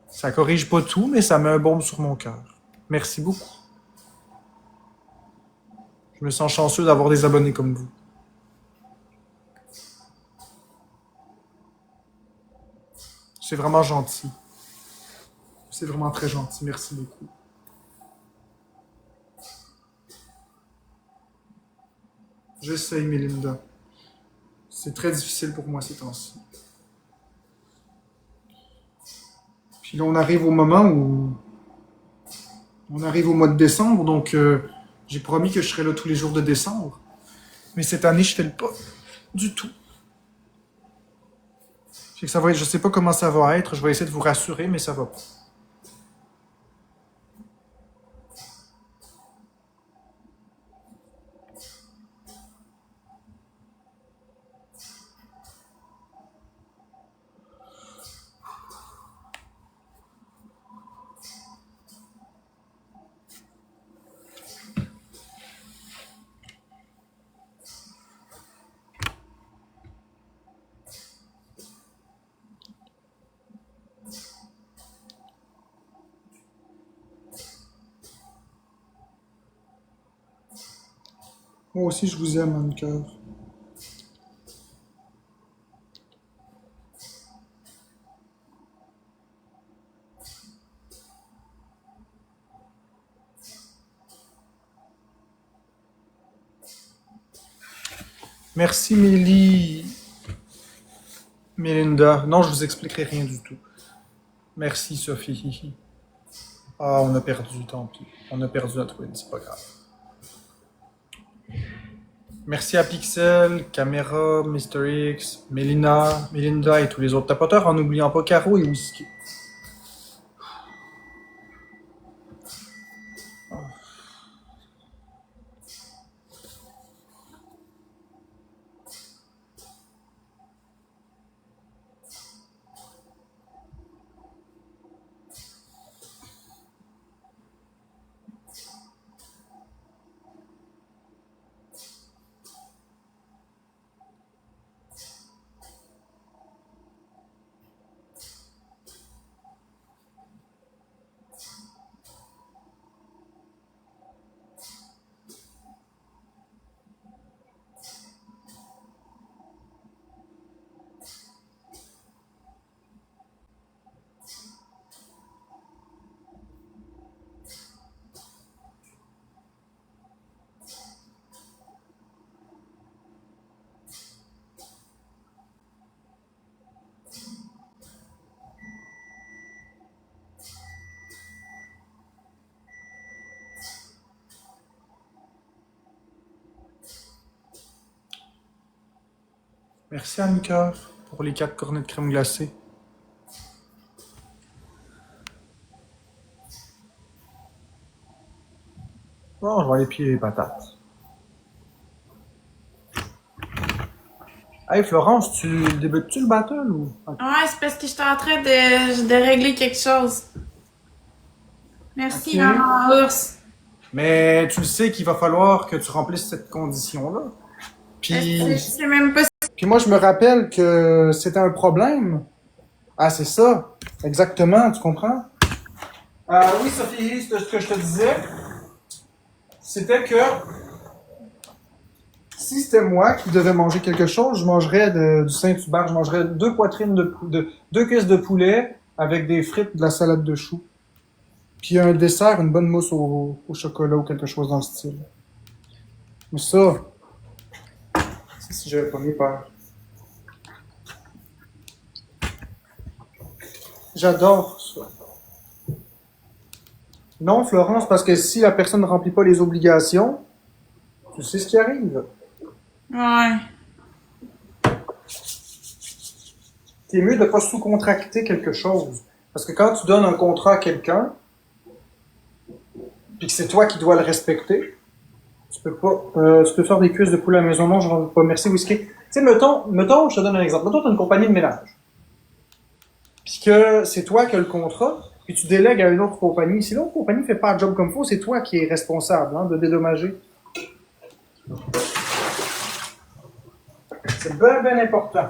Ça corrige pas tout, mais ça met un baume sur mon cœur. Merci beaucoup. Je me sens chanceux d'avoir des abonnés comme vous. C'est vraiment gentil. C'est vraiment très gentil. Merci beaucoup. J'essaye, Melinda. C'est très difficile pour moi ces temps-ci. Puis là, on arrive au moment où... On arrive au mois de décembre, donc j'ai promis que je serais là tous les jours de décembre. Mais cette année, je fais le pas. Du tout. Fait que ça va être, je sais pas comment ça va être. Je vais essayer de vous rassurer, mais ça va pas. Moi aussi, je vous aime, mon cœur. Merci, Melinda. Non, je vous expliquerai rien du tout. Merci, Sophie. Ah, on a perdu, tant pis. On a perdu notre win, c'est pas grave. Merci à Pixel, Caméra, Mr. X, Melinda et tous les autres tapoteurs, en n'oubliant pas Caro et Whisky. Merci Anne-Cœur pour les 4 cornets de crème glacée. Bon, je vais aller piler les patates. Hey Florence, tu débutes-tu le battle ou? Ouais, c'est parce que j'étais en train de régler quelque chose. Merci, Ok. maman ours. Mais tu le sais qu'il va falloir que tu remplisses cette condition-là. Je Puis, sais même pas si... puis moi, je me rappelle que c'était un problème. Ah, c'est ça. Exactement, tu comprends? Oui, Sophie, ce que je te disais, c'était que si c'était moi qui devais manger quelque chose, je mangerais du Saint-Hubert, je mangerais 2 poitrines de 2 cuisses de poulet avec des frites, de la salade de choux. Puis un dessert, une bonne mousse au chocolat ou quelque chose dans le style. Mais ça, c'est si j'avais pas mis peur. J'adore ça. Non, Florence, parce que si la personne ne remplit pas les obligations, tu sais ce qui arrive. Ouais. C'est mieux de ne pas sous-contracter quelque chose. Parce que quand tu donnes un contrat à quelqu'un, puis que c'est toi qui dois le respecter, tu peux pas. Tu peux faire des cuisses de poulet à la maison. Non, je n'en veux pas. Merci, whisky. Tu sais, mettons, je te donne un exemple. Mettons, tu as une compagnie de ménage. Puis que c'est toi qui as le contrat, puis tu délègues à une autre compagnie. Si l'autre compagnie ne fait pas le job comme il faut, c'est toi qui es responsable de dédommager. C'est bien, bien important.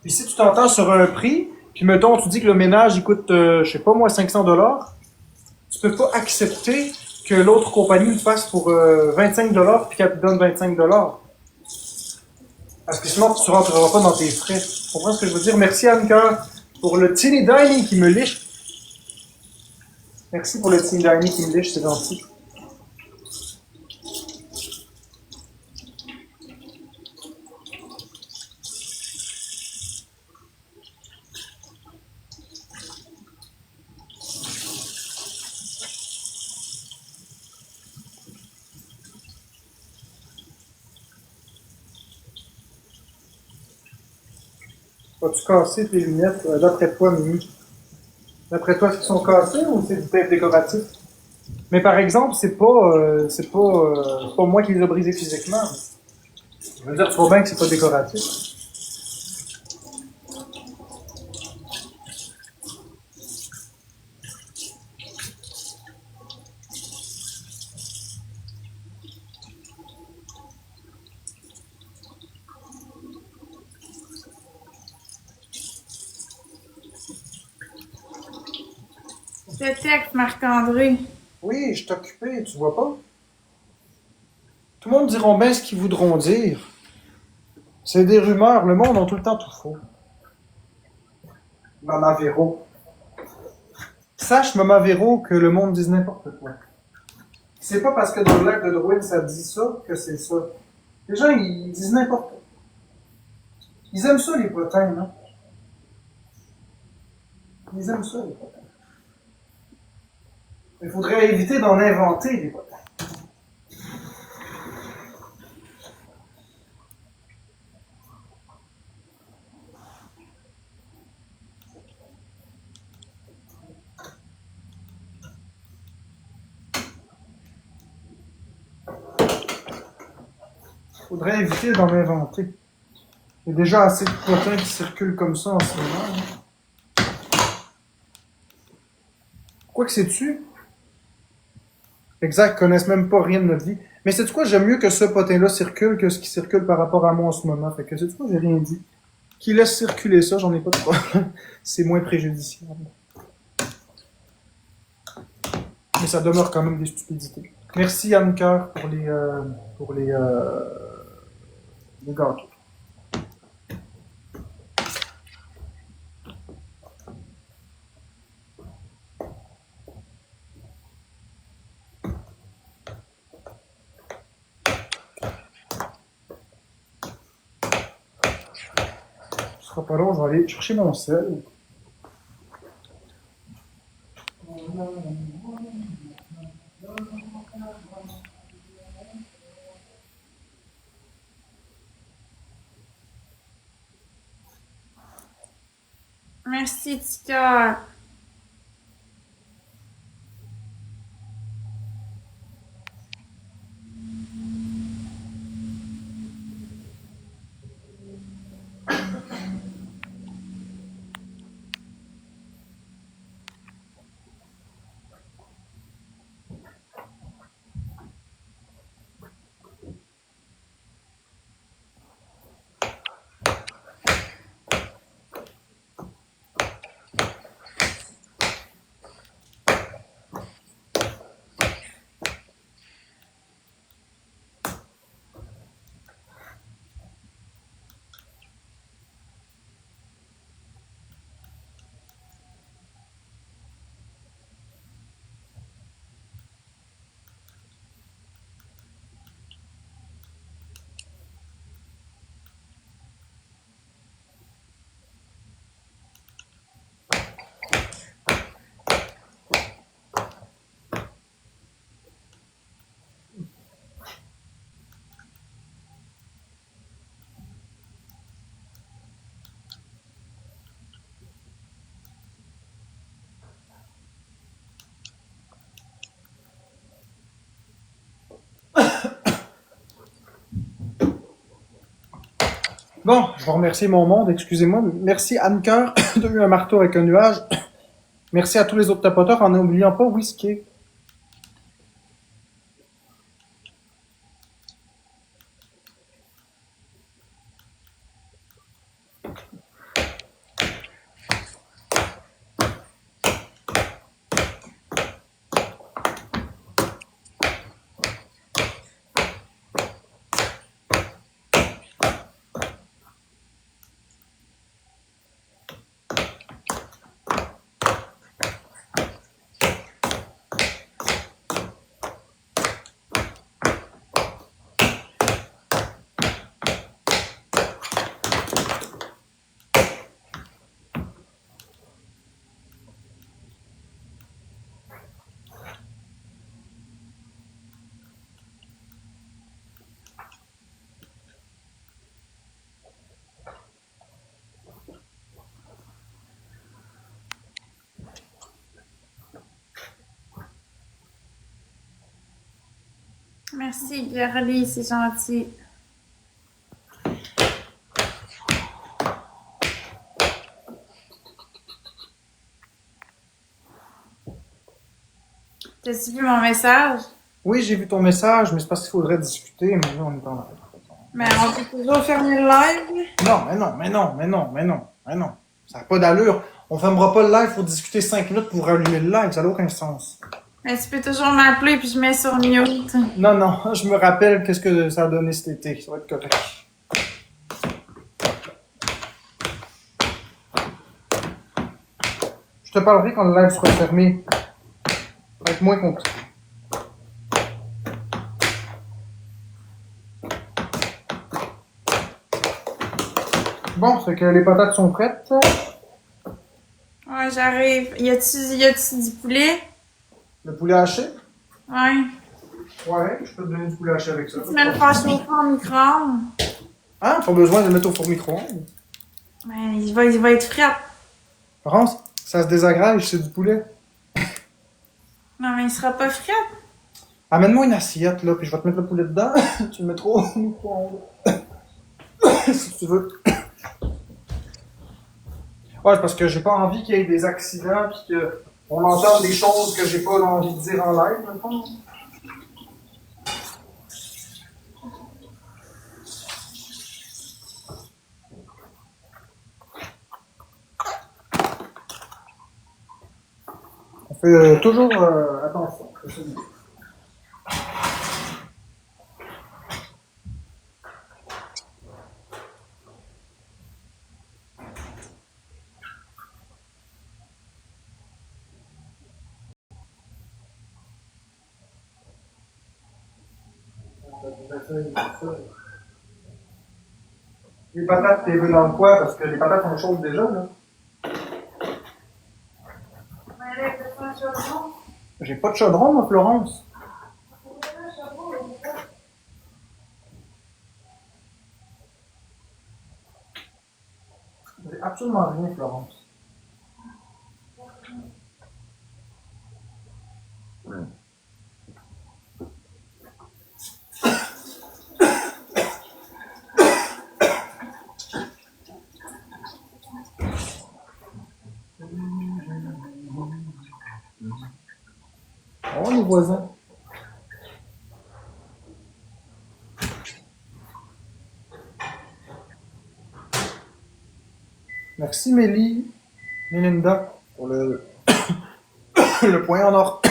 Puis si tu t'entends sur un prix, puis mettons, tu dis que le ménage, il coûte, je sais pas moi, 500$, tu peux pas accepter que l'autre compagnie le fasse pour 25$ puis qu'elle te donne 25$. Parce que sinon, tu rentreras pas dans tes frais. Tu comprends ce que je veux dire? Merci Anne-Cœur pour le teeny dining qui me liche. Merci pour le teeny dining qui me liche, c'est gentil. Vas-tu casser tes lunettes d'après toi, Mimi? D'après toi, est-ce qu'ils sont cassés ou c'est du tape décoratif? Mais par exemple, c'est pas moi qui les ai brisés physiquement. Je veux dire, tu vois bien que c'est pas décoratif. Je te texte, Marc-André. Oui, je suis occupé, tu vois pas? Tout le monde diront bien ce qu'ils voudront dire. C'est des rumeurs, le monde a tout le temps tout faux. Mama Véro. Sache, Mama Véro, que le monde dise n'importe quoi. C'est pas parce que dans le lac de Drouin, ça dit ça que c'est ça. Les gens, ils disent n'importe quoi. Ils aiment ça, les potins, non? Ils aiment ça, les potins. Il faudrait éviter d'en inventer, des potins. Il faudrait éviter d'en inventer. Il y a déjà assez de potins qui circulent comme ça en ce moment. Quoi que sais-tu? Exact, ils connaissent même pas rien de notre vie. Mais sais-tu quoi, j'aime mieux que ce potin-là circule que ce qui circule par rapport à moi en ce moment. Fait que sais-tu quoi, j'ai rien dit. Qui laisse circuler ça, j'en ai pas de problème. C'est moins préjudiciable. Mais ça demeure quand même des stupidités. Merci Anne Cœur pour les gâteaux. Ce sera pas long, je vais aller chercher mon sel. Merci, petit cœur. Bon, je vais remercier mon monde, excusez-moi. Merci Anne-Cœur de eu un marteau avec un nuage. Merci à tous les autres tapoteurs en n'oubliant pas Whisky. Merci, Girly, c'est gentil. T'as-tu vu mon message? Oui, j'ai vu ton message, mais c'est parce qu'il faudrait discuter, mais là, on est en live. Mais on peut toujours fermer le live. Non, mais non. Ça n'a pas d'allure. On fermera pas le live pour discuter 5 minutes pour rallumer le live, ça n'a aucun sens. Mais tu peux toujours m'appeler puis je mets sur mute. Non, je me rappelle qu'est-ce que ça a donné cet été. Ça va être correct. Je te parlerai quand le live sera fermé. Ça va être moins compliqué. Bon, c'est que les patates sont prêtes. Ouais, j'arrive. Y a-tu du poulet? Le poulet haché? Ouais. Ouais, je peux te donner du poulet haché avec ça. Tu mets le faire chauffer au micro-ondes. Hein? Pas besoin de le mettre au four micro-ondes. Ben, il va être frais. Laurence, ça se désagrège, c'est du poulet. Non, mais il sera pas frais. Amène-moi une assiette, là, puis je vais te mettre le poulet dedans. Tu le mettras au micro-ondes. Si tu veux. Ouais, c'est parce que j'ai pas envie qu'il y ait des accidents pis qu'on entende des choses que j'ai pas envie de dire en live, dans le fond. On fait toujours attention. Les patates, t'es vu dans le quoi? Parce que les patates sont chaudes déjà, là. J'ai pas de chaudron, moi, Florence. J'ai absolument rien, Florence. voisin. Merci Mélinda, pour le point en or.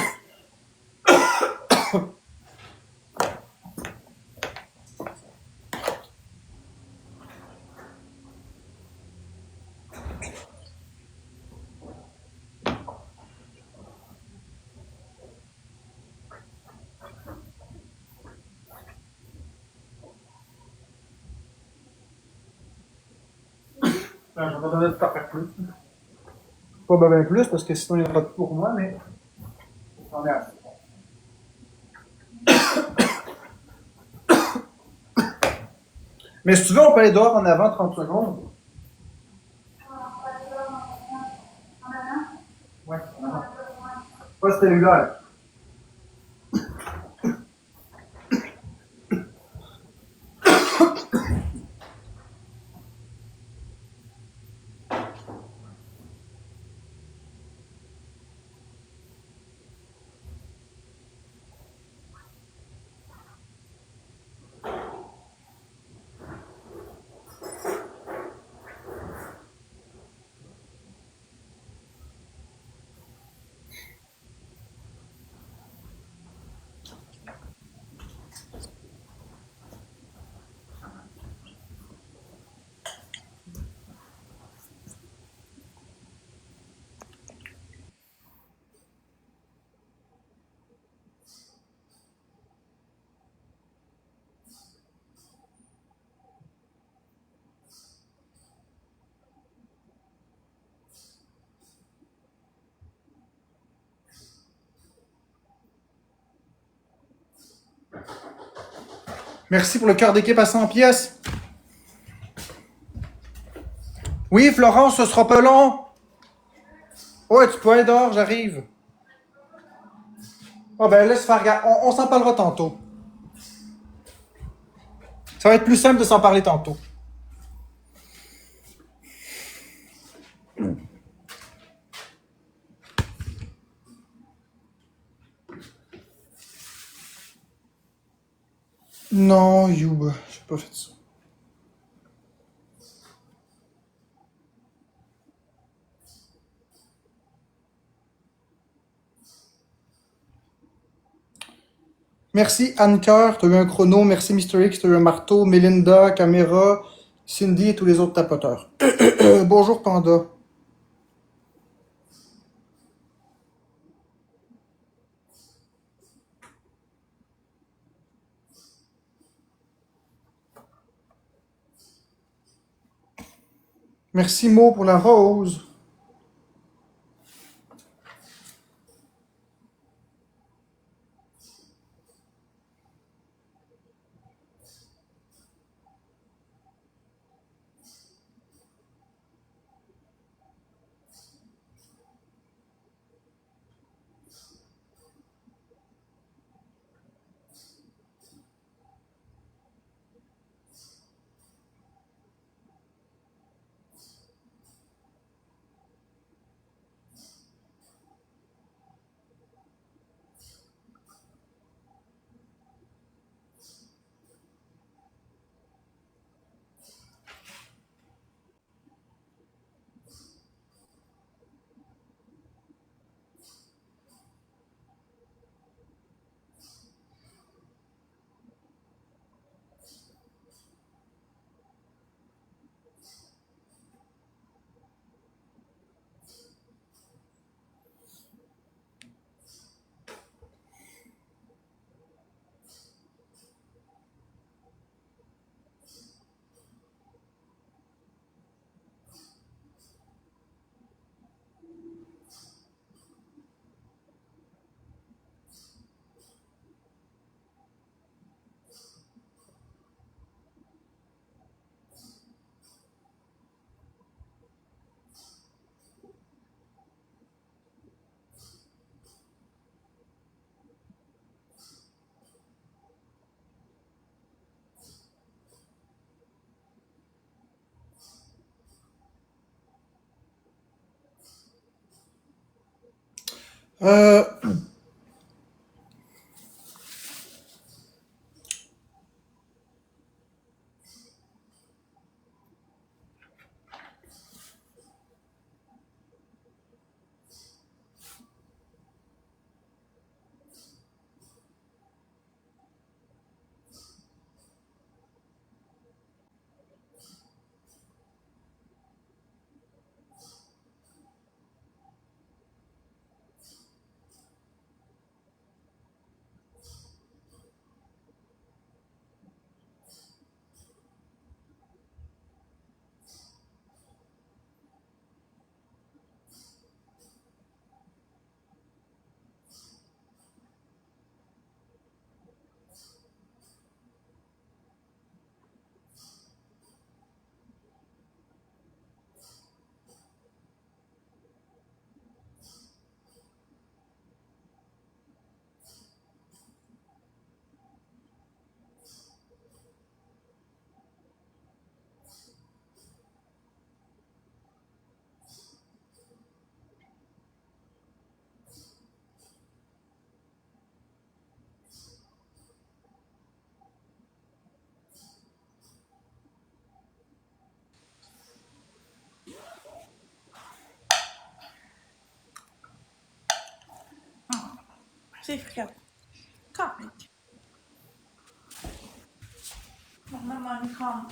Je vais pas donner de t'en faire plus. Pas bien plus, parce que sinon il n'y en a pas de pour moi, mais j'en ai assez. Mais si tu veux, on peut aller dehors en avant 30 secondes. Ouais, en avant. Pas ce cellulaire. Merci pour le cœur d'équipe à 100 pièces. Oui, Florence, ce sera pas long. Ouais, tu peux aller dehors, j'arrive. Ah ben laisse faire, on s'en parlera tantôt. Ça va être plus simple de s'en parler tantôt. Non, Youb, j'ai pas fait ça. Merci Anne-Cœur, t'as eu un chrono. Merci Mr. X, t'as eu un marteau. Melinda, caméra, Cindy et tous les autres tapoteurs. Bonjour Panda. Merci Mo pour la rose. Euh, C'est frais. Correct. Normalement, une crème.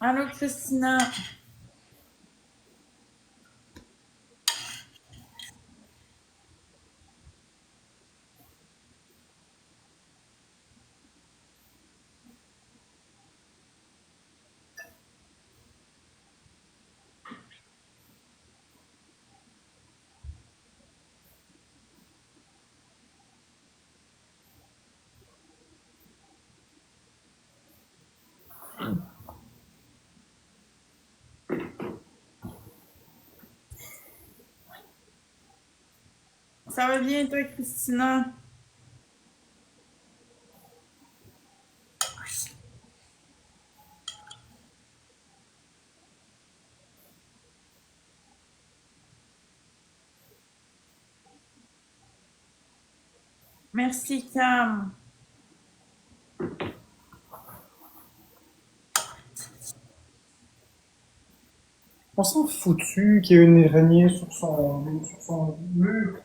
Allô, Christina. Ça va bien, toi, Christina? Merci, Cam. On s'en foutu qu'il y ait une araignée sur son mur.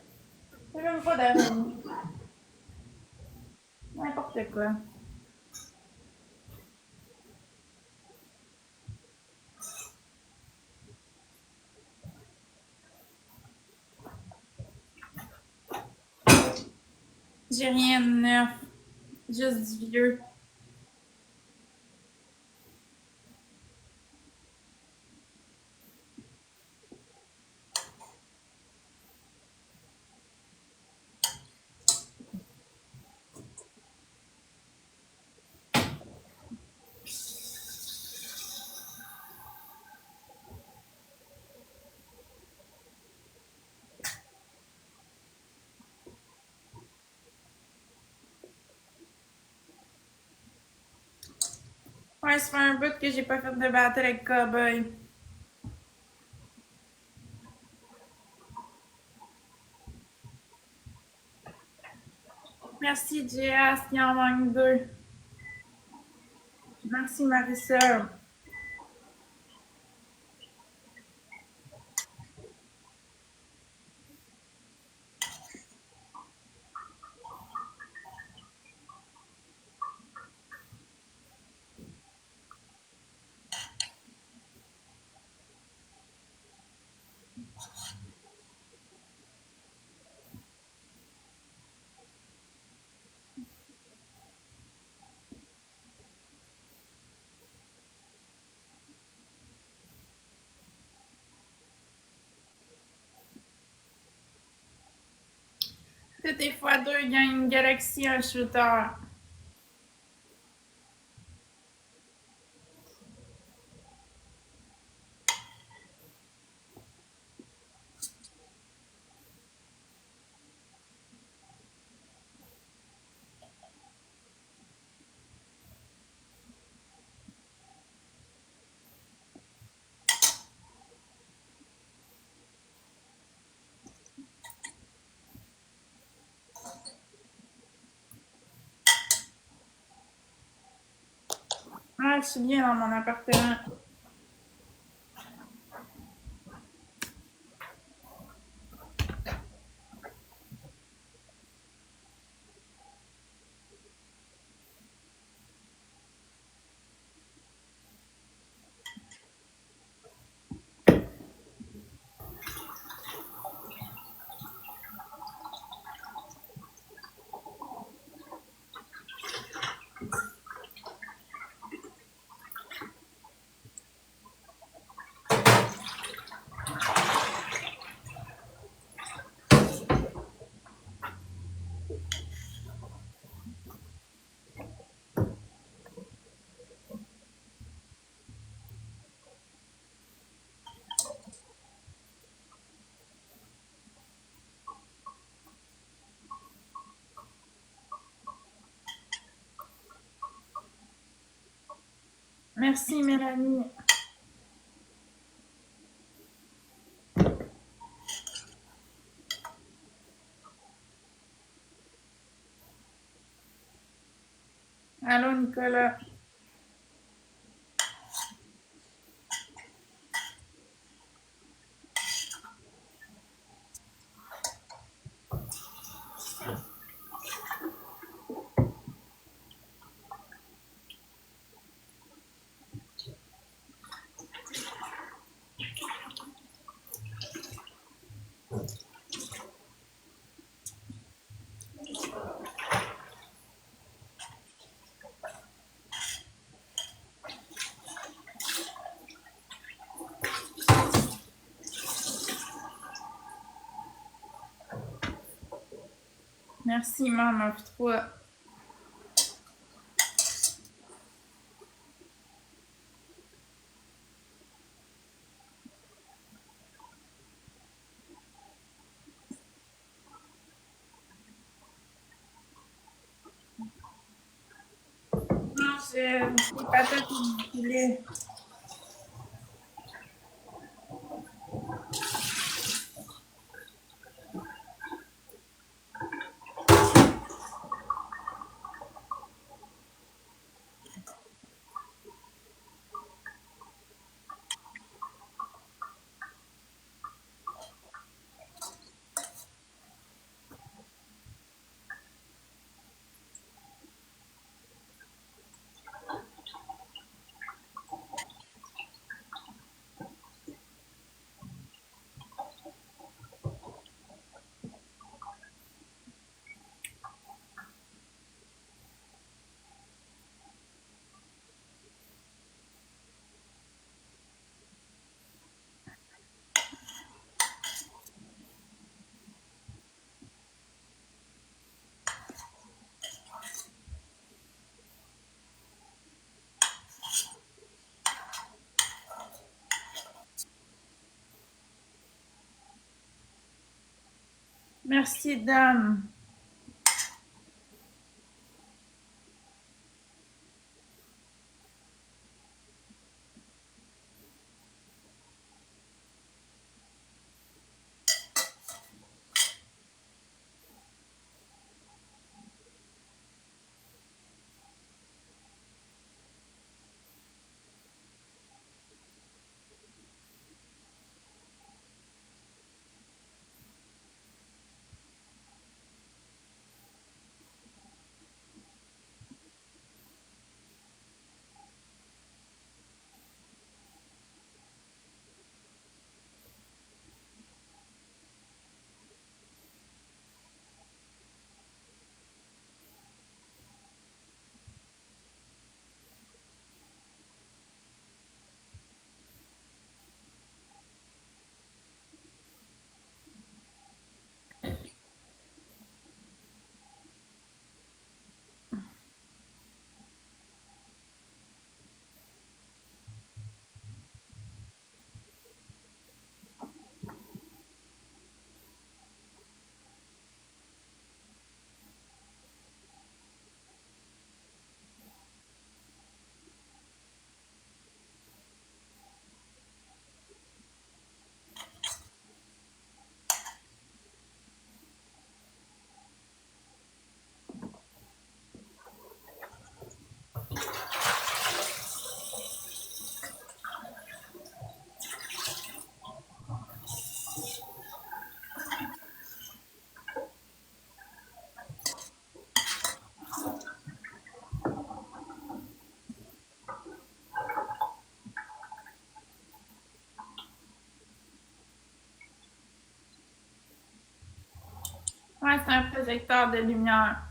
C'est même pas d'araignée. N'importe quoi. J'ai rien de neuf. Juste du vieux. Ouais, ça fait un bout que j'ai pas fait de battle avec Cowboy. Merci, JS, il en manque deux. Merci, Marissa. Toutes les fois deux, il y a une galaxie, un shooter. Ah, je suis bien dans mon appartement. Merci, Mélanie. Allô, Nicolas. Merci, maman, pour toi. Non, j'ai des patates et du poulet. Merci, dame. Ouais, c'est un projecteur de lumière.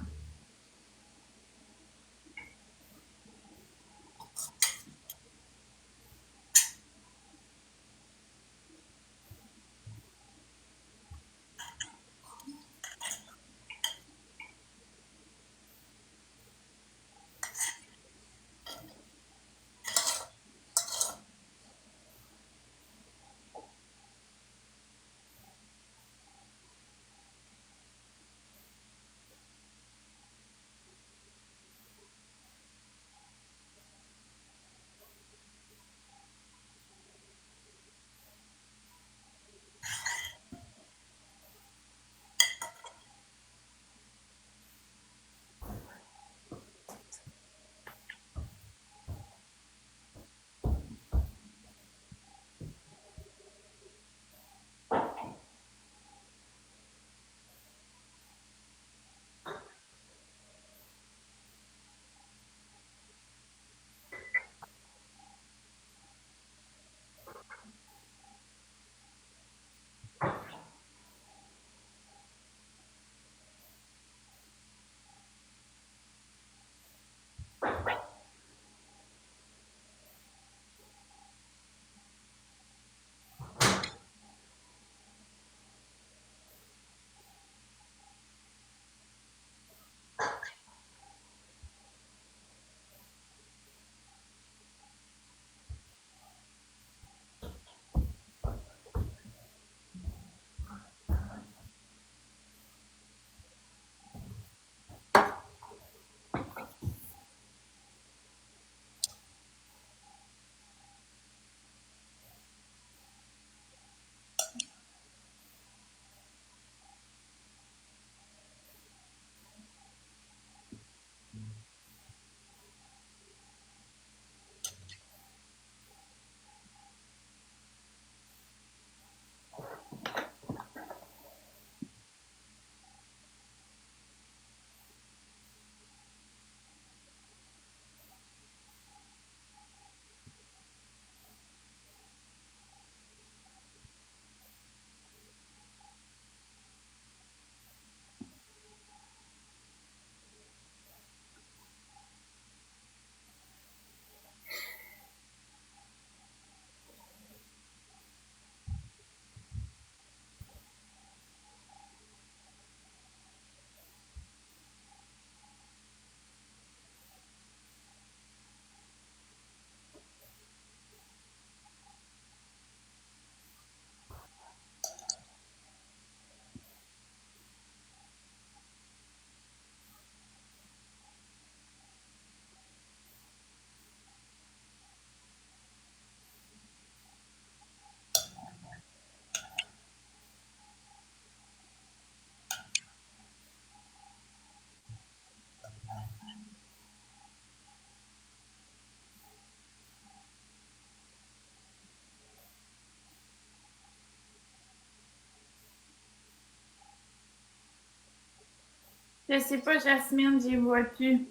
Je sais pas, Jasmine, j'y vois plus.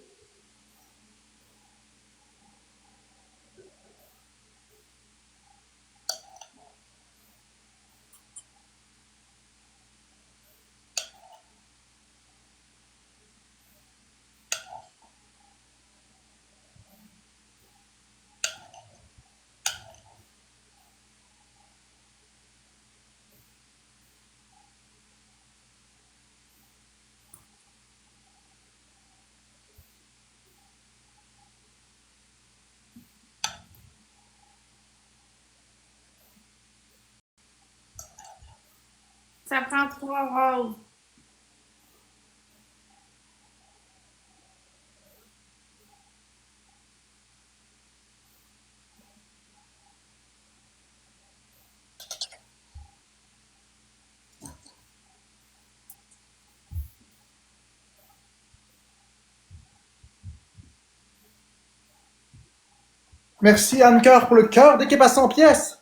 Ça prend 3 roses. Merci Anne-Cœur pour le cœur d'équipe à 100 pièces.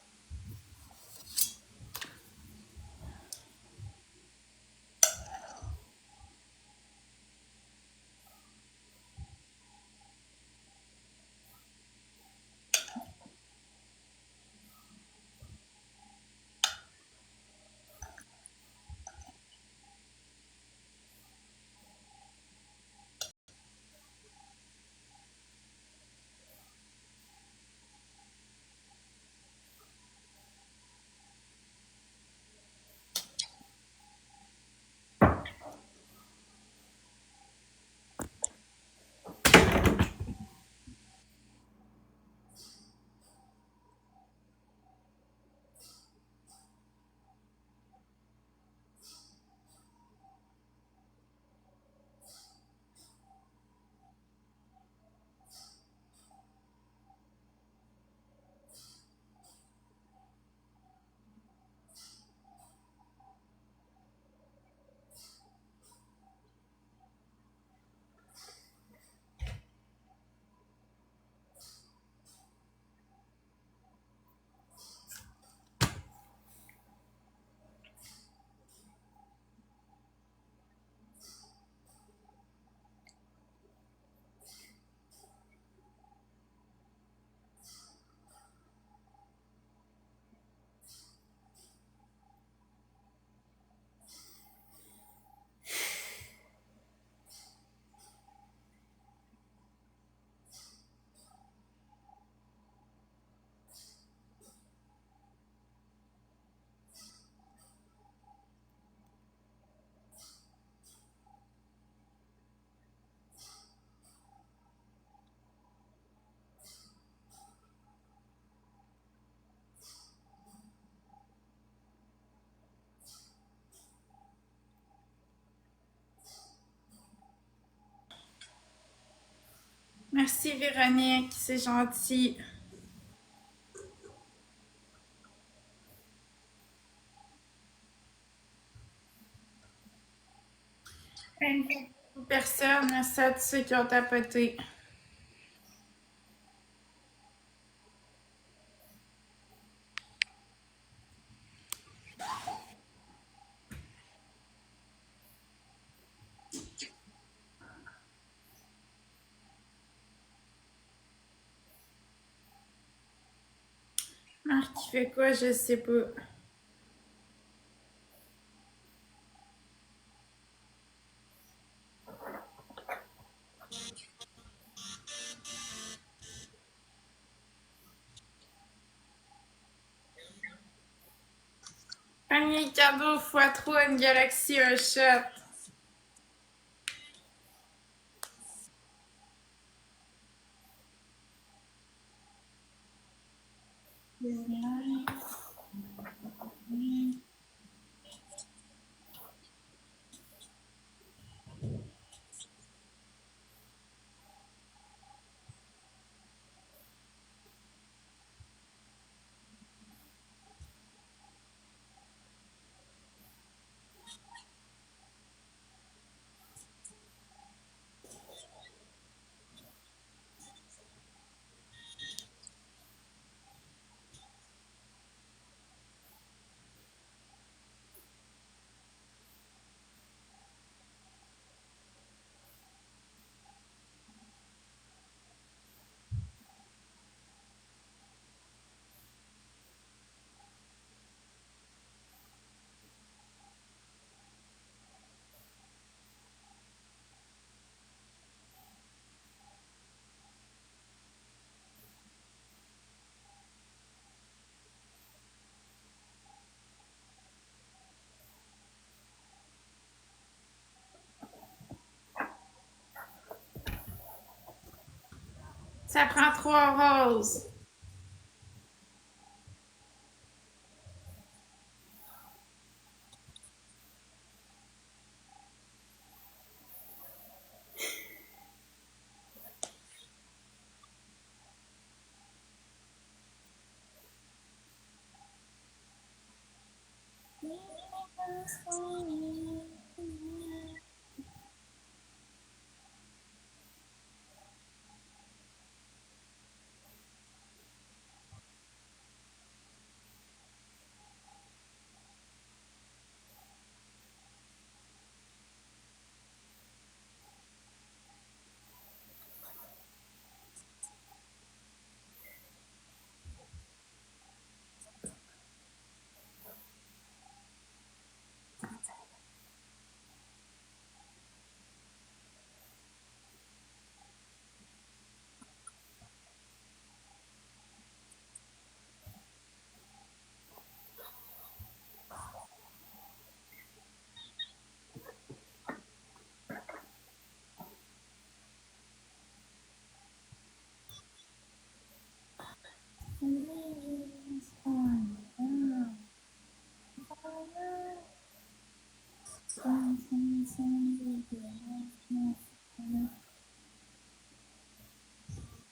Merci, Véronique, c'est gentil. Personne, merci à tous ceux qui ont tapoté. Marc, il fait quoi? Je sais pas. Panier cadeau x3, une galaxie, un shot. Ça prend 3 roses.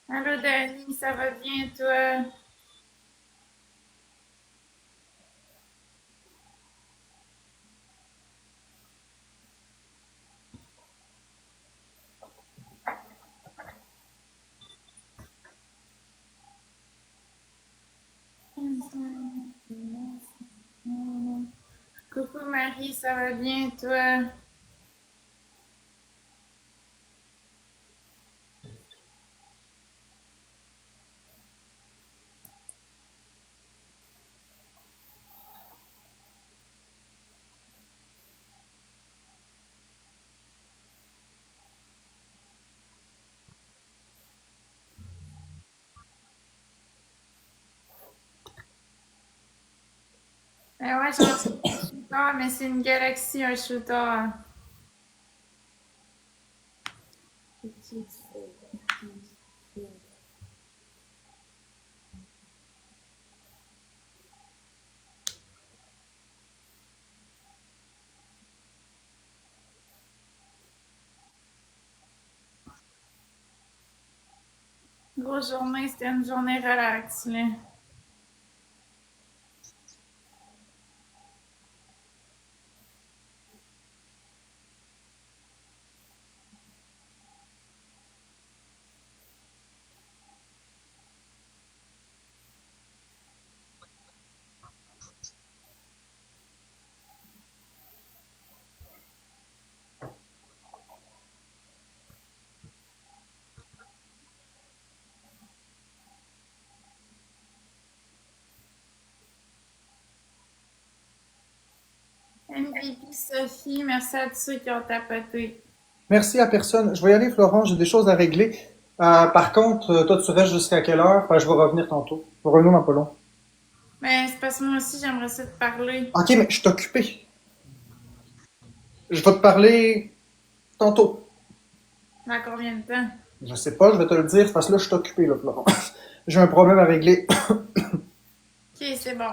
Allô, Dani, ça va bien, toi? Coucou, Marie, ça va bien, toi? Ben ouais, j'en suis un shooter, mais c'est une galaxie, un shooter. Grosse journée, c'était une journée relax, là. MVP Sophie, merci à tous ceux qui ont tapoté. Merci à personne. Je vais y aller, Florent, j'ai des choses à régler. Par contre, toi, tu restes jusqu'à quelle heure? Enfin, je vais revenir tantôt. Je vais revenir dans pas long. Ben, c'est parce que moi aussi, j'aimerais ça te parler. Ok, mais je suis occupé. Je vais te parler tantôt. Dans combien de temps? Je sais pas, je vais te le dire, parce que là, je suis occupé, là, Florent. J'ai un problème à régler. Ok, c'est bon.